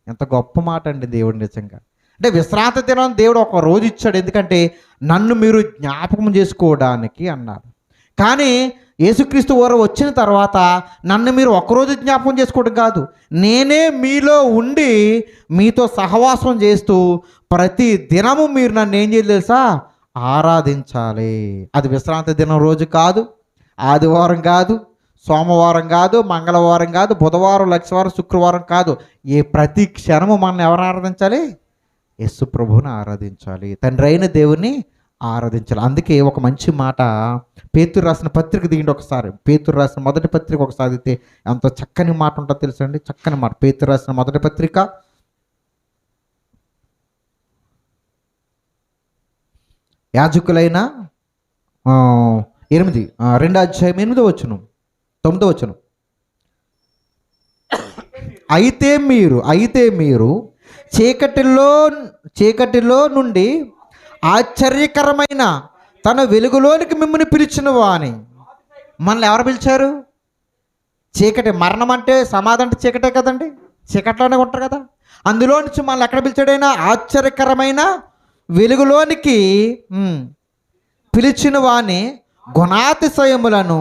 ఎంత గొప్ప మాట అండి దేవుడు నిజంగా. అంటే విశ్రాంతి దినం దేవుడు ఒక రోజు ఇచ్చాడు, ఎందుకంటే నన్ను మీరు జ్ఞాపకం చేసుకోవడానికి అన్నారు. కానీ యేసుక్రీస్తు వారు వచ్చిన తర్వాత నన్ను మీరు ఒక్కరోజు జ్ఞాపకం చేసుకోవడం కాదు, నేనే మీలో ఉండి మీతో సహవాసం చేస్తూ ప్రతి దినము మీరు నన్ను ఏం చేయాలి తెలుసా? ఆరాధించాలి. అది విశ్రాంతి దినం రోజు కాదు, ఆదివారం కాదు, సోమవారం కాదు, మంగళవారం కాదు, బుధవారం, లక్షవారం, శుక్రవారం కాదు. ప్రతి క్షణము మనం ఎవరు ఆరాధించాలి? యేసు ప్రభువుని ఆరాధించాలి, తండ్రి అయిన దేవుని ఆరాధించాలి. అందుకే ఒక మంచి మాట పేతురు రాసిన పత్రిక దిగండి ఒకసారి. పేతురు రాసిన మొదటి పత్రిక ఒకసారి అయితే ఎంత చక్కని మాట ఉంటుందో తెలుసండి. చక్కని మాట. పేతురు రాసిన మొదటి పత్రిక 2 9వ వచనం. అయితే మీరు చీకటిలో నుండి ఆశ్చర్యకరమైన తన వెలుగులోనికి మిమ్మల్ని పిలిచిన వాని. మనల్ని ఎవరు పిలిచారు? చీకటి. మరణం అంటే సమాధి అంటే చీకటే కదండి, చీకట్లోనే ఉంటారు కదా. అందులో నుంచి మనల్ని ఎక్కడ పిలిచాడైనా? ఆశ్చర్యకరమైన వెలుగులోనికి పిలిచిన వాని గుణాతిశయములను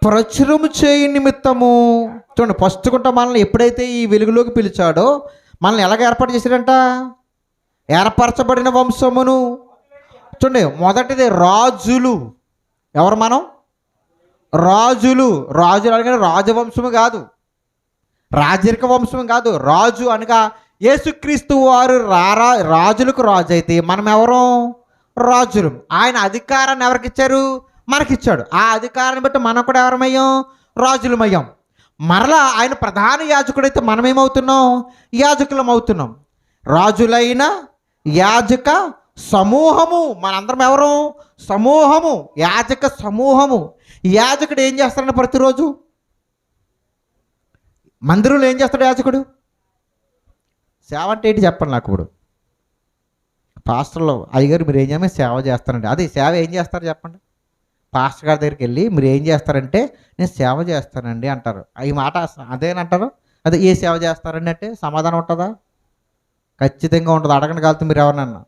ప్రచురము చేయి నిమిత్తము. చూడండి, ఫస్ట్ గుంట మనల్ని ఎప్పుడైతే ఈ వెలుగులోకి పిలిచాడో మనల్ని ఎలాగ ఏర్పాటు చేశాడంట? ఏర్పరచబడిన వంశమును. చూడండి, మొదటిది రాజులు. ఎవరు మనం? రాజులు. రాజులు అనగానే రాజవంశము కాదు, రాజరిక వంశం కాదు. రాజు అనగా యేసుక్రీస్తు వారు రాజులకు రాజు అయితే మనం ఎవరు? రాజులు. ఆయన అధికారాన్ని ఎవరికి ఇచ్చారు? మనకిచ్చాడు. ఆ అధికారాన్ని బట్టి మనం కూడా ఎవరమయ్యాం? రాజులమయ్యాం. మరలా ఆయన ప్రధాన యాజకుడైతే మనం ఏమవుతున్నాం? యాజకులం అవుతున్నాం. రాజులైన యాజక సమూహము. మనందరం ఎవరు? సమూహము, యాజక సమూహము. యాజకుడు ఏం చేస్తాడన్న ప్రతిరోజు మందిరంలో ఏం చేస్తాడు యాజకుడు? సేవ అంటే ఏంటి చెప్పండి నాకు. ఇప్పుడు పాస్టర్లో అయ్యగారు మీరు ఏం చేయమని సేవ చేస్తారండి. అదే సేవ ఏం చేస్తారు చెప్పండి. పాస్టర్ గారి దగ్గరికి వెళ్ళి మీరు ఏం చేస్తారంటే నేను సేవ చేస్తానండి అంటారు. ఈ మాట అదేనంటారు. అదే ఏ సేవ చేస్తారండి అంటే సమాధానం ఉంటుందా? ఖచ్చితంగా ఉంటుంది. అడగండి కాదు మీరు ఎవరినన్నా.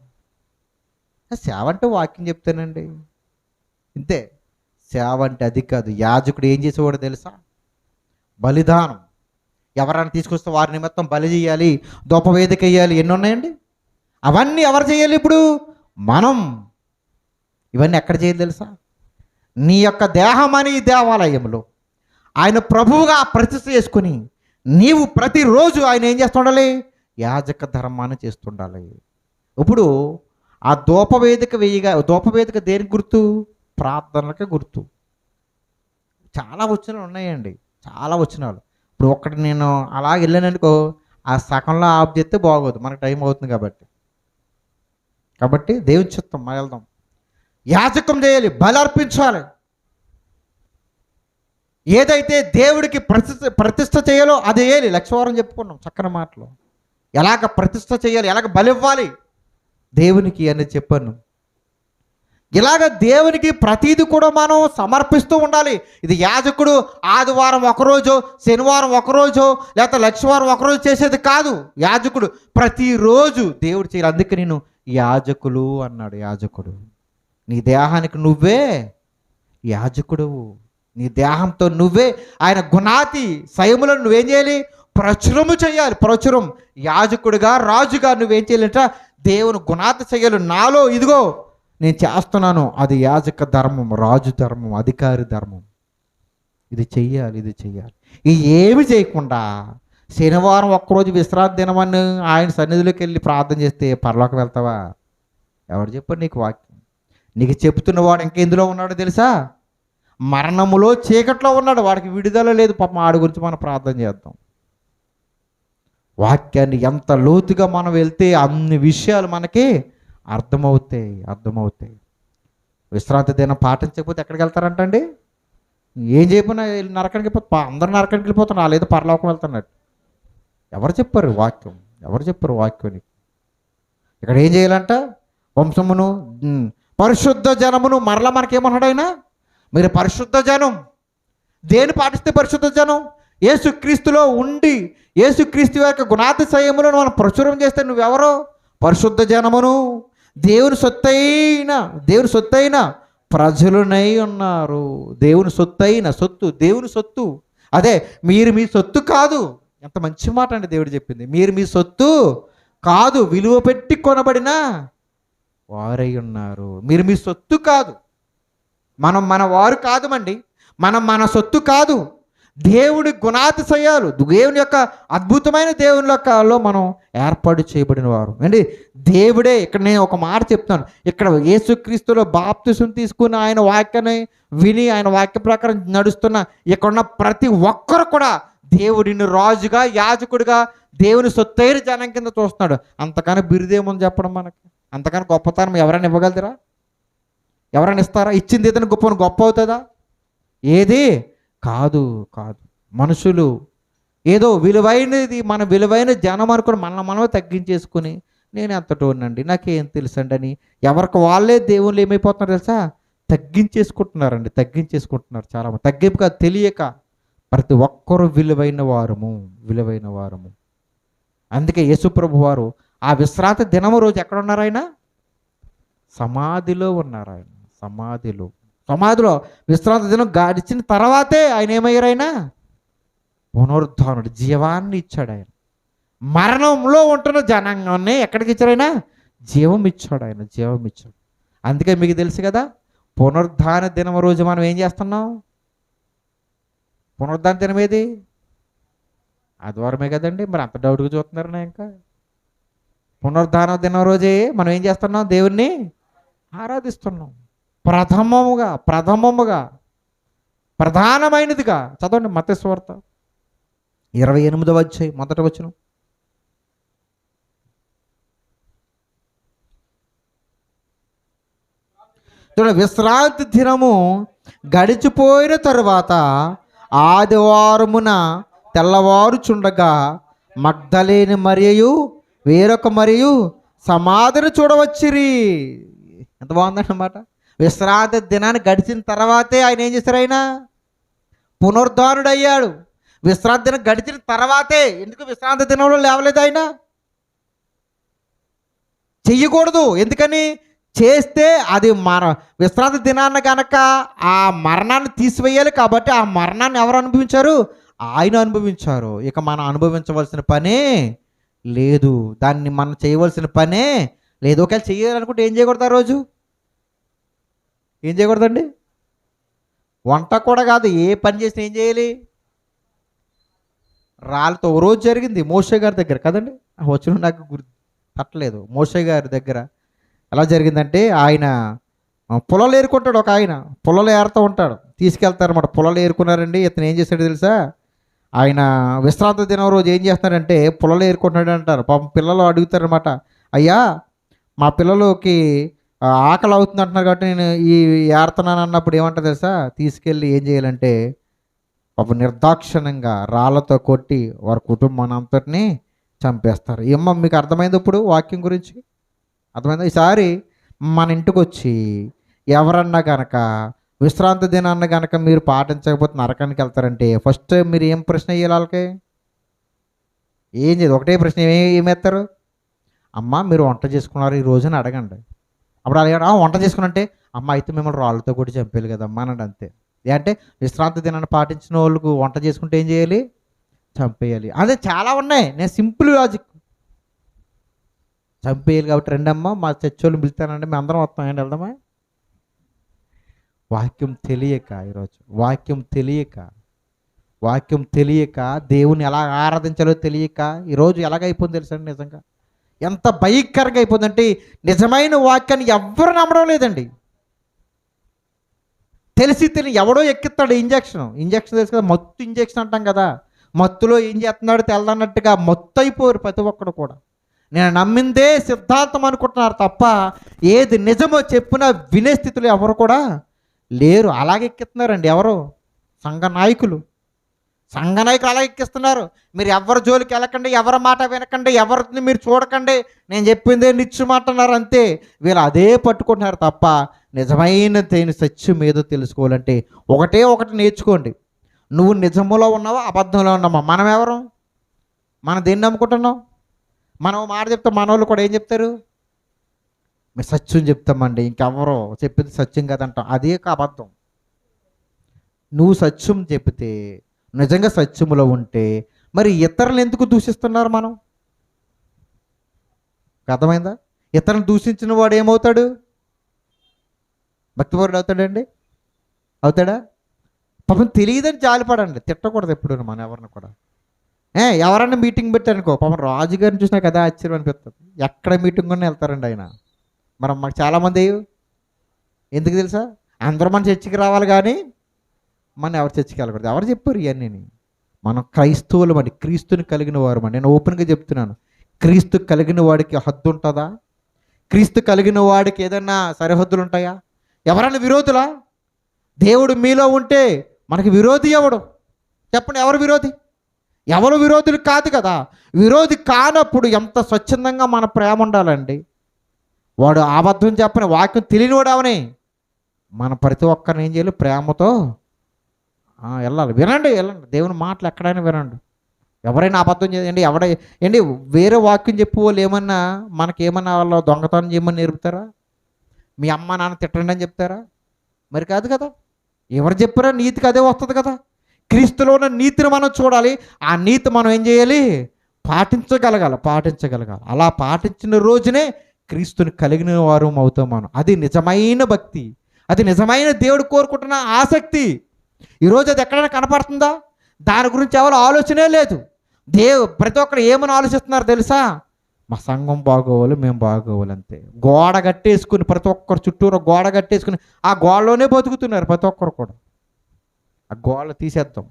సేవ అంటే వాక్యం చెప్తానండి, ఇంతే. సేవ అంటే అది కాదు. యాజకుడు ఏం చేసేవాడు తెలుసా? బలిదానం. ఎవరైనా తీసుకొస్తే వారి నిమిత్తం బలి చేయాలి, ధూపవేదిక వేయాలి, ఎన్ని ఉన్నాయండి. అవన్నీ ఎవరు చేయాలి? ఇప్పుడు మనం. ఇవన్నీ ఎక్కడ చేయాలి తెలుసా? నీ యొక్క దేహం అని ఈ దేవాలయంలో ఆయన ప్రభువుగా ప్రతిష్ఠ చేసుకుని నీవు ప్రతిరోజు ఆయన ఏం చేస్తుండాలి? యాజక ధర్మాన్ని చేస్తుండాలి. ఇప్పుడు ఆ ధూపవేదిక ధూపవేదిక దేనికి గుర్తు? ప్రార్థనలకే గుర్తు. చాలా వచనాలు ఉన్నాయండి, చాలా వచనాలు. ఇప్పుడు ఒక్కటి నేను అలా వెళ్ళాననుకో, ఆ సగంలో ఆఫ్ చేస్తే బాగోదు, మనకు టైం అవుతుంది కాబట్టి దేవుని చిత్తం మనం వెళ్దాం. యాజకం చేయాలి, బలి అర్పించాలి. ఏదైతే దేవుడికి ప్రతిష్ఠ చేయాలో అది చేయాలి. లక్షవారం చెప్పుకున్నాం చక్కని మాటలు. ఎలాగ ప్రతిష్ఠ చేయాలి, ఎలాగ బలి ఇవ్వాలి దేవునికి అనేది చెప్పాను. ఇలాగ దేవునికి ప్రతీది కూడా మనం సమర్పిస్తూ ఉండాలి. ఇది యాజకుడు ఆదివారం ఒకరోజు, శనివారం ఒకరోజు, లేకపోతే లక్షవారం ఒకరోజు చేసేది కాదు. యాజకుడు ప్రతిరోజు దేవుడు చేయాలి. అందుకే నేను యాజకులు అన్నాడు. యాజకుడు. నీ దేహానికి నువ్వే యాజకుడు. నీ దేహంతో నువ్వే ఆయన గుణాతి సయములను నువ్వేం చేయాలి? ప్రచురము చేయాలి. ప్రచురం. యాజకుడిగా రాజుగా నువ్వేం చేయాలంట? దేవుని గుణాతి చేయాలి. నాలో ఇదిగో నేను చేస్తున్నాను. అది యాజక ధర్మం, రాజు ధర్మం, అధికారి ధర్మం. ఇది చెయ్యాలి, ఇది చెయ్యాలి. ఇది ఏమి చేయకుండా శనివారం ఒక్కరోజు విశ్రాంతి దినమని ఆయన సన్నిధిలోకి వెళ్ళి ప్రార్థన చేస్తే పరలోకి వెళ్తావా? ఎవరు చెప్పారు నీకు వాక్యం? నీకు చెప్తున్నవాడు ఇంకెందులో ఉన్నాడో తెలుసా? మరణములో చీకట్లో ఉన్నాడు. వాడికి విడుదల లేదు. పాపం ఆడి గురించి మనం ప్రార్థన చేద్దాం. వాక్యాన్ని ఎంత లోతుగా మనం వెళ్తే అన్ని విషయాలు మనకి అర్థమవుతాయి. విశ్రాంతి దినం పాటించకపోతే ఎక్కడికి వెళ్తారంటండి? ఏం చేయకపోయినా నరకానికి వెళ్ళిపోతా. అందరూ నరకానికి వెళ్ళిపోతున్నారు, లేదా పరలోకం వెళ్తున్నట్టు. ఎవరు చెప్పారు వాక్యం? ఇక్కడ ఏం చేయాలంట? వంశమును, పరిశుద్ధ జనమును. మరలా మనకేమన్నాడు ఆయన? మీరు పరిశుద్ధ జనం. దేని పాటిస్తే పరిశుద్ధ జనం? యేసుక్రీస్తులో ఉండి యేసుక్రీస్తు యొక్క గుణాతిశయములను మనం ప్రచురం చేస్తే నువ్వెవరో? పరిశుద్ధ జనమును, దేవుని సొత్తైన ప్రజలునై ఉన్నారు. దేవుని దేవుని సొత్తు. అదే, మీరు మీ సొత్తు కాదు. ఎంత మంచి మాట అండి దేవుడు చెప్పింది. మీరు మీ సొత్తు కాదు, విలువ పెట్టి కొనబడిన వారై ఉన్నారు. మీరు మీ సొత్తు కాదు. మనం మన వారు కాదుమండి. మనం మన సొత్తు కాదు. దేవుడి గుణాతిశయాలు, దేవుని యొక్క అద్భుతమైన దేవుని యొక్కలో మనం ఏర్పాటు చేయబడిన వారు అండి. దేవుడే. ఇక్కడ నేను ఒక మాట చెప్తాను. ఇక్కడ యేసుక్రీస్తులో బాప్తిసం తీసుకుని ఆయన వాక్యాన్ని విని ఆయన వాక్య ప్రకారం నడుస్తున్న ఇక్కడున్న ప్రతి ఒక్కరు కూడా దేవుడిని రాజుగా, యాజకుడిగా, దేవుని సొత్తైన జనం కింద చూస్తున్నాడు. అంతకన్నా బిరుదేమని చెప్పడం మనకి? అంతకన్నా గొప్పతనం ఎవరైనా ఇవ్వగలుగుతారా? ఎవరైనా ఇస్తారా? ఇచ్చింది ఏదైనా గొప్ప అవుతుందా? ఏది కాదు. మనుషులు ఏదో విలువైనది, మన విలువైన జనం అనుకుని మనమే తగ్గించేసుకుని నేను ఎంతటోనండి, నాకేం తెలుసండి అని ఎవరికి వాళ్ళే దేవుళ్ళు ఏమైపోతున్నారు తెలుసా? తగ్గించేసుకుంటున్నారు చాలామంది. తగ్గింపు కాదు, తెలియక. ప్రతి ఒక్కరూ విలువైన వారము. అందుకే యేసుప్రభు వారు ఆ విశ్రాంతి దినము రోజు ఎక్కడ ఉన్నారు? ఆయన సమాధిలో ఉన్నారు. ఆయన సమాధిలో విశ్రాంతి దినం గడిచిన తర్వాతే ఆయన ఏమయ్యారు? ఆయన పునరుద్ధానుడు, జీవాన్ని ఇచ్చాడు. ఆయన మరణంలో ఉంటున్న జనాంగాన్ని ఎక్కడికి ఇచ్చాడు? ఆయన జీవం ఇచ్చాడు. అందుకే మీకు తెలుసు కదా, పునరుద్ధాన దినం రోజు మనం ఏం చేస్తున్నాం? పునరుద్ధాన దినం ఏది? ఆదివారమే కదండి. మరి అంత డౌట్గా చూస్తున్నారన్నా? ఇంకా పునరుద్ధాన దినం రోజే మనం ఏం చేస్తున్నాం? దేవుణ్ణి ఆరాధిస్తున్నాం. ప్రథమముగా ప్రధానమైనదిగా. చదవండి మత్తయి సువార్త 28వ అధ్యాయం 1వ వచనం. విశ్రాంతి దినము గడిచిపోయిన తరువాత ఆదివారమున తెల్లవారుచుండగా మగ్దలేని మరియు వేరొక మరియు సమాధిని చూడవచ్చిరి. ఎంత బాగుందన్నమాట. విశ్రాంతి దినాన్ని గడిచిన తర్వాతే ఆయన ఏం చేశారు? ఆయన పునరుద్ధానుడయ్యాడు. విశ్రాంతి దినం గడిచిన తర్వాతే. ఎందుకు విశ్రాంతి దినంలో లేవలేదు? ఆయన చెయ్యకూడదు. ఎందుకని? చేస్తే అది విశ్రాంతి దినాన్ని కనుక ఆ మరణాన్ని తీసివేయాలి. కాబట్టి ఆ మరణాన్ని ఎవరు అనుభవించారు? ఆయన అనుభవించారు. ఇక మనం అనుభవించవలసిన పనే లేదు. దాన్ని మనం చేయవలసిన పనే లేదు. ఒకవేళ చేయాలనుకుంటే ఏం చేయకూడదు? ఆ రోజు ఏం చేయకూడదండి? వంట కూడా కాదు, ఏ పని చేసినా ఏం చేయాలి? రాళ్ళతో. ఓ రోజు జరిగింది మోషే గారి దగ్గర కదండి. వచ్చిన నాకు గుర్తు తట్టలేదు. మోషే గారి దగ్గర ఎలా జరిగిందంటే, ఆయన పొలాలు ఏరుకుంటాడు. ఒక ఆయన పొలాలు ఏరుతూ ఉంటాడు. తీసుకెళ్తారన్నమాట. పొలాలు ఏరుకున్నారండి. ఇతను ఏం చేశాడు తెలుసా? ఆయన విశ్రాంతి దినం రోజు ఏం చేస్తున్నాడంటే పొలాలు ఏరుకుంటున్నాడు అంటారు. పాపం పిల్లలు అడుగుతారనమాట, అయ్యా మా పిల్లలకి ఆకలి అవుతుంది అంటున్నారు కాబట్టి నేను ఈ ఏరుతున్నాను అన్నప్పుడు ఏమంటారు తెలుసా? తీసుకెళ్ళి ఏం చేయాలంటే పాపం నిర్దాక్షిణ్యంగా రాళ్ళతో కొట్టి వారి కుటుంబాన్ని అంతటినీ చంపేస్తారు. ఏమో మీకు అర్థమైంది ఇప్పుడు వాక్యం గురించి? అర్థమైందా? ఈసారి మన ఇంటికి వచ్చి ఎవరన్నా కనుక విశ్రాంతి దినాన్ని కనుక మీరు పాటించకపోతే నరకానికి వెళ్తారంటే ఫస్ట్ మీరు ఏం ప్రశ్న వేయాలి వాళ్ళకి? ఏం చేయదు. ఒకటే ప్రశ్న ఏమేస్తారు? అమ్మ మీరు వంట చేసుకున్నారు ఈ రోజున అడగండి. అప్పుడు అడిగాడు, వంట చేసుకున్నంటే అమ్మ అయితే మిమ్మల్ని రాళ్ళతో కూడా చంపేయాలి కదమ్మా అన్నాడు. అంతే. అంటే విశ్రాంతి దినాన్ని పాటించిన వాళ్ళకు వంట చేసుకుంటే ఏం చేయాలి? చంపేయాలి. అదే చాలా ఉన్నాయి. నేను సింపుల్ లాజిక్. చంపేయాలి కాబట్టి రెండమ్మ మా చర్చోళ్ళు పిలుస్తానంటే మేము అందరం వస్తాం. ఏంటి వెళ్దామా? వాక్యం తెలియక దేవుని ఎలా ఆరాధించాలో తెలియక ఈరోజు ఎలాగైపోయింది తెలుసండి? నిజంగా ఎంత భయంకరంగా అయిపోతుందంటే నిజమైన వాక్యాన్ని ఎవ్వరు నమ్మడం లేదండి. తెలిసి ఎవడో ఎక్కిస్తాడు ఇంజక్షన్ తెలుసు కదా, మత్తు ఇంజక్షన్ అంటాం కదా. మత్తులో ఏం చేస్తున్నాడు తెల్లన్నట్టుగా మత్తు అయిపోరు ప్రతి ఒక్కడు కూడా. నేను నమ్మిందే సిద్ధాంతం అనుకుంటున్నారు తప్ప ఏది నిజమో చెప్పినా వినే స్థితిలో ఎవరు కూడా లేరు. అలాగే ఎక్కిస్తున్నారండి ఎవరో సంఘ నాయకులు. సంఘనాయకులు అలా ఎక్కిస్తున్నారు. మీరు ఎవరి జోలికి వెళ్ళకండి, ఎవరి మాట వినకండి, ఎవరిని మీరు చూడకండి, నేను చెప్పిందే నిత్యం అంటున్నారు అంతే. వీళ్ళు అదే పట్టుకుంటున్నారు తప్ప నిజమైన తేని సత్యం ఏదో తెలుసుకోవాలంటే ఒకటే ఒకటి నేర్చుకోండి. నువ్వు నిజములో ఉన్నావా అబద్ధంలో ఉన్నావా? మనం ఎవరు? మనం దేన్ని నమ్ముకుంటున్నాం? మనం మాట చెప్తాం, మన వాళ్ళు కూడా ఏం చెప్తారు? మేము సత్యం చెప్తామండి, ఇంకెవరో చెప్పింది సత్యం కదంటాం. అదే అబద్ధం. నువ్వు సత్యం చెప్తే, నిజంగా సత్యములో ఉంటే మరి ఇతరులు ఎందుకు దూషిస్తున్నారు? మనం అర్థమైందా? ఇతరులను దూషించిన వాడు ఏమవుతాడు? భక్తిపరుడు అవుతాడండి? అవుతాడా? పాపం తెలియదని జాలిపడండి, తిట్టకూడదు ఎప్పుడు మనం ఎవరిని కూడా. ఎవరన్నా మీటింగ్ పెట్టారనుకో, పాపం రాజుగారిని చూసినా కదా ఆశ్చర్యం అనిపిస్తుంది. ఎక్కడ మీటింగ్ ఉన్నా వెళ్తారండి ఆయన. మనం మాకు చాలామంది ఎందుకు తెలుసా? అందరూ మన చర్చికి రావాలి కానీ మనం ఎవరు చర్చికి వెళ్ళకూడదు. ఎవరు చెప్పారు ఇవన్నీ? మనం క్రైస్తవులం అండి, క్రీస్తుని కలిగిన వారు అండి. నేను ఓపెన్గా చెప్తున్నాను, క్రీస్తు కలిగిన వాడికి హద్దు ఉంటుందా? క్రీస్తు కలిగిన వాడికి ఏదన్నా సరిహద్దులు ఉంటాయా? ఎవరన్నా విరోధులా? దేవుడు మీలో ఉంటే మనకి విరోధి ఎవడు? చెప్పండి, ఎవరు విరోధి? ఎవరు విరోధులు కాదు కదా. విరోధి కానప్పుడు ఎంత స్వచ్ఛందంగా మన ప్రేమ ఉండాలండి. వాడు అబద్ధం చెప్పని వాక్యం తెలియనివాడు అవని మన ప్రతి ఒక్కరిని ఏం చేయాలి? ప్రేమతో వెళ్ళాలి. వినండి, దేవుని మాటలు ఎక్కడైనా వినండి. ఎవరైనా అబద్ధం చేయండి, ఏంటి వేరే వాక్యం చెప్పు వాళ్ళు ఏమన్నా మనకేమన్నా వాళ్ళు దొంగతనం చేయమని నేర్పుతారా? మీ అమ్మ నాన్న తిట్టండి అని చెప్తారా? మరి కాదు కదా. ఎవరు చెప్పారా? నీతికి అదే వస్తుంది కదా. క్రీస్తులో ఉన్న నీతిని మనం చూడాలి. ఆ నీతి మనం ఏం చేయాలి? పాటించగలగాలి. అలా పాటించిన రోజునే క్రీస్తుని కలిగిన వారు అవుతాం మనం. అది నిజమైన భక్తి, అది నిజమైన దేవుడు కోరుకుంటున్న ఆసక్తి. ఈరోజు అది ఎక్కడైనా కనపడుతుందా? దాని గురించి ఎవరు ఆలోచనే లేదు. ప్రతి ఒక్కరు ఏమని ఆలోచిస్తున్నారు తెలుసా? మా సంఘం బాగోవాలి, మేము బాగోవాలి అంతే. గోడ కట్టేసుకుని ప్రతి ఒక్కరు చుట్టూరు గోడ కట్టేసుకుని ఆ గోడలోనే బతుకుతున్నారు ప్రతి ఒక్కరు కూడా. ఆ గోడలు తీసేద్దాం,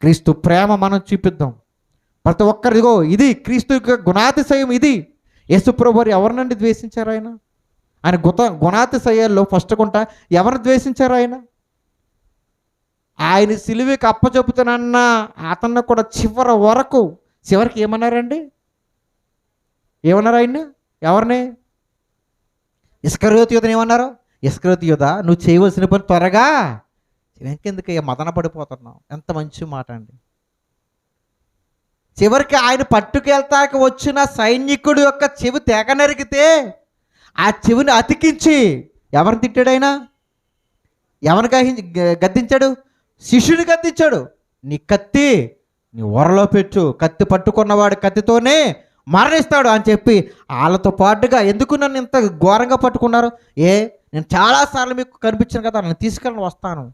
క్రీస్తు ప్రేమ మనం చూపిద్దాం ప్రతి ఒక్కరిదిగో. ఇది క్రీస్తు యొక్క గుణాతిశయం. ఇది యేసుప్రభు వారు ఎవరినండి ద్వేషించారు? ఆయన గుణాతిశయాల్లో ఫస్ట్ కొంట ఎవరిని ద్వేషించారు? ఆయన సిలువకి అప్పచెపుతానన్న అతన్ని కూడా చివరికి ఏమన్నారండి? ఏమన్నారు ఆయన్ని? ఎవరిని? ఇస్కరియోతు యూదని ఏమన్నారు? ఇస్కరియోతు యూదా, నువ్వు చేయవలసిన పని త్వరగా వెంకెందుకు మదన పడిపోతున్నావు. ఎంత మంచి మాట అండి. చివరికి ఆయన పట్టుకెళ్తాక వచ్చిన సైనికుడు యొక్క చెవి తెగ నరికితే ఆ చెవిని అతికించి ఎవరిని తిట్టాడు ఆయన? ఎవరిని గద్దించాడు? శిష్యుని గద్దించాడు. నీ కత్తి నీ ఒరలో పెట్టు, కత్తి పట్టుకున్నవాడు కత్తితోనే మరణిస్తాడు అని చెప్పి వాళ్ళతో పాటుగా ఎందుకు నన్ను ఇంత ఘోరంగా పట్టుకున్నారు? నేను చాలాసార్లు మీకు కనిపించాను కదా, నన్ను తీసుకెళ్ళి వస్తాను.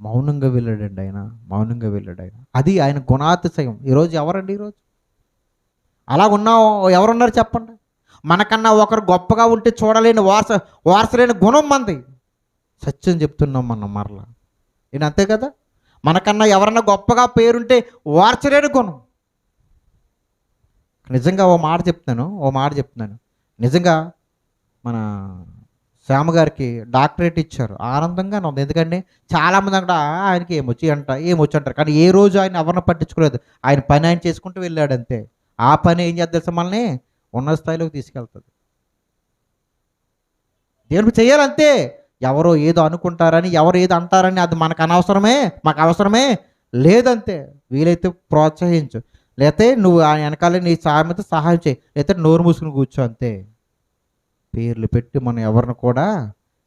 మౌనంగా వెళ్ళాడండి ఆయన, మౌనంగా వెళ్ళాడు ఆయన. అది ఆయన గుణాతిశయం. ఈరోజు ఎవరండి? ఈరోజు అలా ఎవరున్నారు చెప్పండి? మనకన్నా ఒకరు గొప్పగా ఉంటే చూడలేని వారసలేని గుణం మంది. సత్యం చెప్తున్నాం మనం మరలా. అంతే కదా. మనకన్నా ఎవరన్నా గొప్పగా పేరుంటే వార్చలేని గుణం. నిజంగా ఓ మాట చెప్తున్నాను. నిజంగా మన శ్యామ గారికి డాక్టరేట్ ఇచ్చారు, ఆనందంగానే ఉంది. ఎందుకంటే చాలామంది అక్కడ ఆయనకి ఏమొచ్చి అంటారు, కానీ ఏ రోజు ఆయన ఎవరిని పట్టించుకోలేదు. ఆయన పని ఆయన చేసుకుంటూ వెళ్ళాడు అంతే. ఆ పని ఏం చేద్దాం, మనల్ని ఉన్నత స్థాయిలోకి తీసుకెళ్తుంది. దేవుడికి చేయాలంతే. ఎవరో ఏదో అనుకుంటారని, ఎవరు ఏదో అంటారని అది మాకు అవసరమే లేదంతే. వీలైతే ప్రోత్సహించు, లేకపోతే నువ్వు ఆయన వెనకాల నీ సాయంతో సహాయం చేయి, లేకపోతే నోరు మూసుకుని కూర్చో అంతే. పేర్లు పెట్టి మనం ఎవరిని కూడా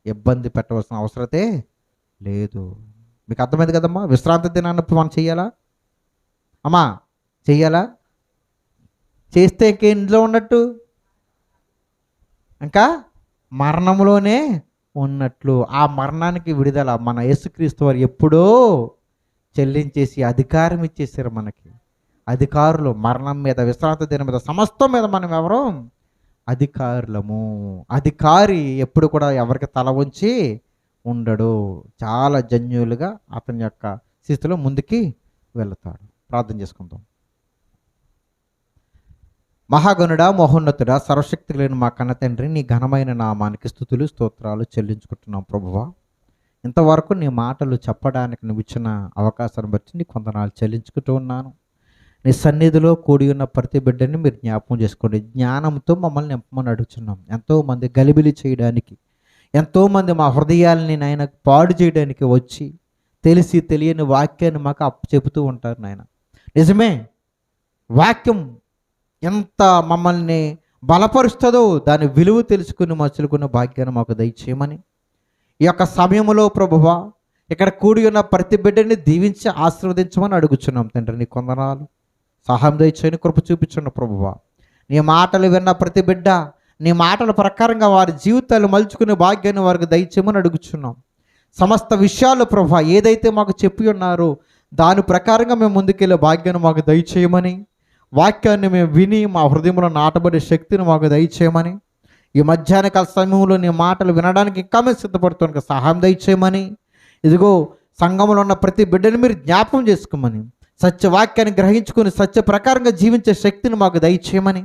ఇబ్బంది పెట్టవలసిన అవసరతే లేదు. మీకు అర్థమైంది కదమ్మా? విశ్రాంతి దినాన్నప్పుడు మనం చెయ్యాలా అమ్మా? చెయ్యాలా? చేస్తే ఇంట్లో ఉన్నట్టు, ఇంకా మరణంలోనే ఉన్నట్లు. ఆ మరణానికి విడుదల మన యేసుక్రీస్తు వారు ఎప్పుడో చెల్లించేసి అధికారం ఇచ్చేసారు మనకి. అధికారులు మరణం మీద, విశ్రాంతి దినం మీద, సమస్తం మీద మనం ఎవరు? అధికారులము. అధికారి ఎప్పుడు కూడా ఎవరికి తల ఉంచి ఉండడు. చాలా జన్యులుగా అతని యొక్క స్థితిలో ముందుకి వెళతాడు. ప్రార్థన చేసుకుందాం. మహాగణుడా, మహోన్నతుడా, సర్వశక్తి లేని మా కన్న తండ్రి, నీ ఘనమైన నామానికి స్తుతులు స్తోత్రాలు చెల్లించుకుంటున్నాం ప్రభువా. ఇంతవరకు నీ మాటలు చెప్పడానికి నువ్వు ఇచ్చిన అవకాశాన్ని బట్టి నీ కొందనాలు చెల్లించుకుంటూ ఉన్నాను. నీ సన్నిధిలో కూడి ఉన్న ప్రతి బిడ్డని మీరు జ్ఞాపకం చేసుకోండి. జ్ఞానంతో మమ్మల్ని నింపమని అడుగుతున్నాం. ఎంతోమంది గలిబిలి చేయడానికి, ఎంతోమంది మా హృదయాల్ని నాయన పాడు చేయడానికి వచ్చి తెలిసి తెలియని వాక్యాన్ని మాకు చెబుతూ ఉంటారు నాయన. నిజమే, వాక్యం ఎంత మమ్మల్ని బలపరుస్తుందో దాని విలువ తెలుసుకుని మచులుకున్న భాగ్యాన్ని మాకు దయచేయమని ఈ యొక్క సమయంలో ప్రభువా ఇక్కడ కూడి ఉన్న ప్రతి బిడ్డని దీవించి ఆశీర్వదించమని అడుగుచున్నాం తండ్రి. నీ కొందనాలు సహాయం దయచేయని కృప చూపించండి ప్రభువా. నీ మాటలు విన్న ప్రతి బిడ్డ నీ మాటల ప్రకారంగా వారి జీవితాలు మలుచుకునే భాగ్యాన్ని వారికి దయచేయమని అడుగుచున్నాం. సమస్త విషయాలు ప్రభువా ఏదైతే మాకు చెప్పి ఉన్నారో దాని ప్రకారంగా మేము ముందుకెళ్ళే భాగ్యాన్ని మాకు దయచేయమని, వాక్యాన్ని మేము విని మా హృదయంలో నాటబడే శక్తిని మాకు దయచేయమని, ఈ మధ్యాహ్నకాల సమయంలో నీ మాటలు వినడానికి ఇంకా మేము సిద్ధపడుతున్న సహాయం దయచేయమని, ఇదిగో సంఘంలో ఉన్న ప్రతి బిడ్డని మీరు జ్ఞాపకం చేసుకోమని, సత్యవాక్యాన్ని గ్రహించుకుని సత్య ప్రకారంగా జీవించే శక్తిని మాకు దయచేయమని,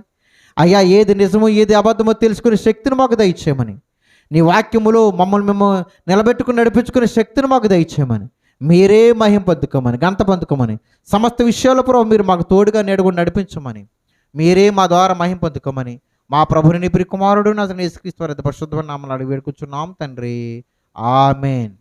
అయ్యా ఏది నిజమో ఏది అబద్ధమో తెలుసుకునే శక్తిని మాకు దయచేయమని, నీ వాక్యములో మమ్మల్ని మేము నిలబెట్టుకుని నడిపించుకునే శక్తిని మాకు దయచేయమని, మీరే మహిమ పొందుకోమని, గంట పొందుకోమని, సమస్త విషయాల ప్రభు మీరు మాకు తోడుగా నేడుకొని నడిపించమని, మీరే మా ద్వారా మహిమ పొందుకోమని మా ప్రభుని నీ ప్రియ కుమారుడు నజరేయుని యేసుక్రీస్తు వారి పరిశుద్ధమైన నామములో అడిగి వేడుకుంటున్నాం తండ్రి. ఆమేన్.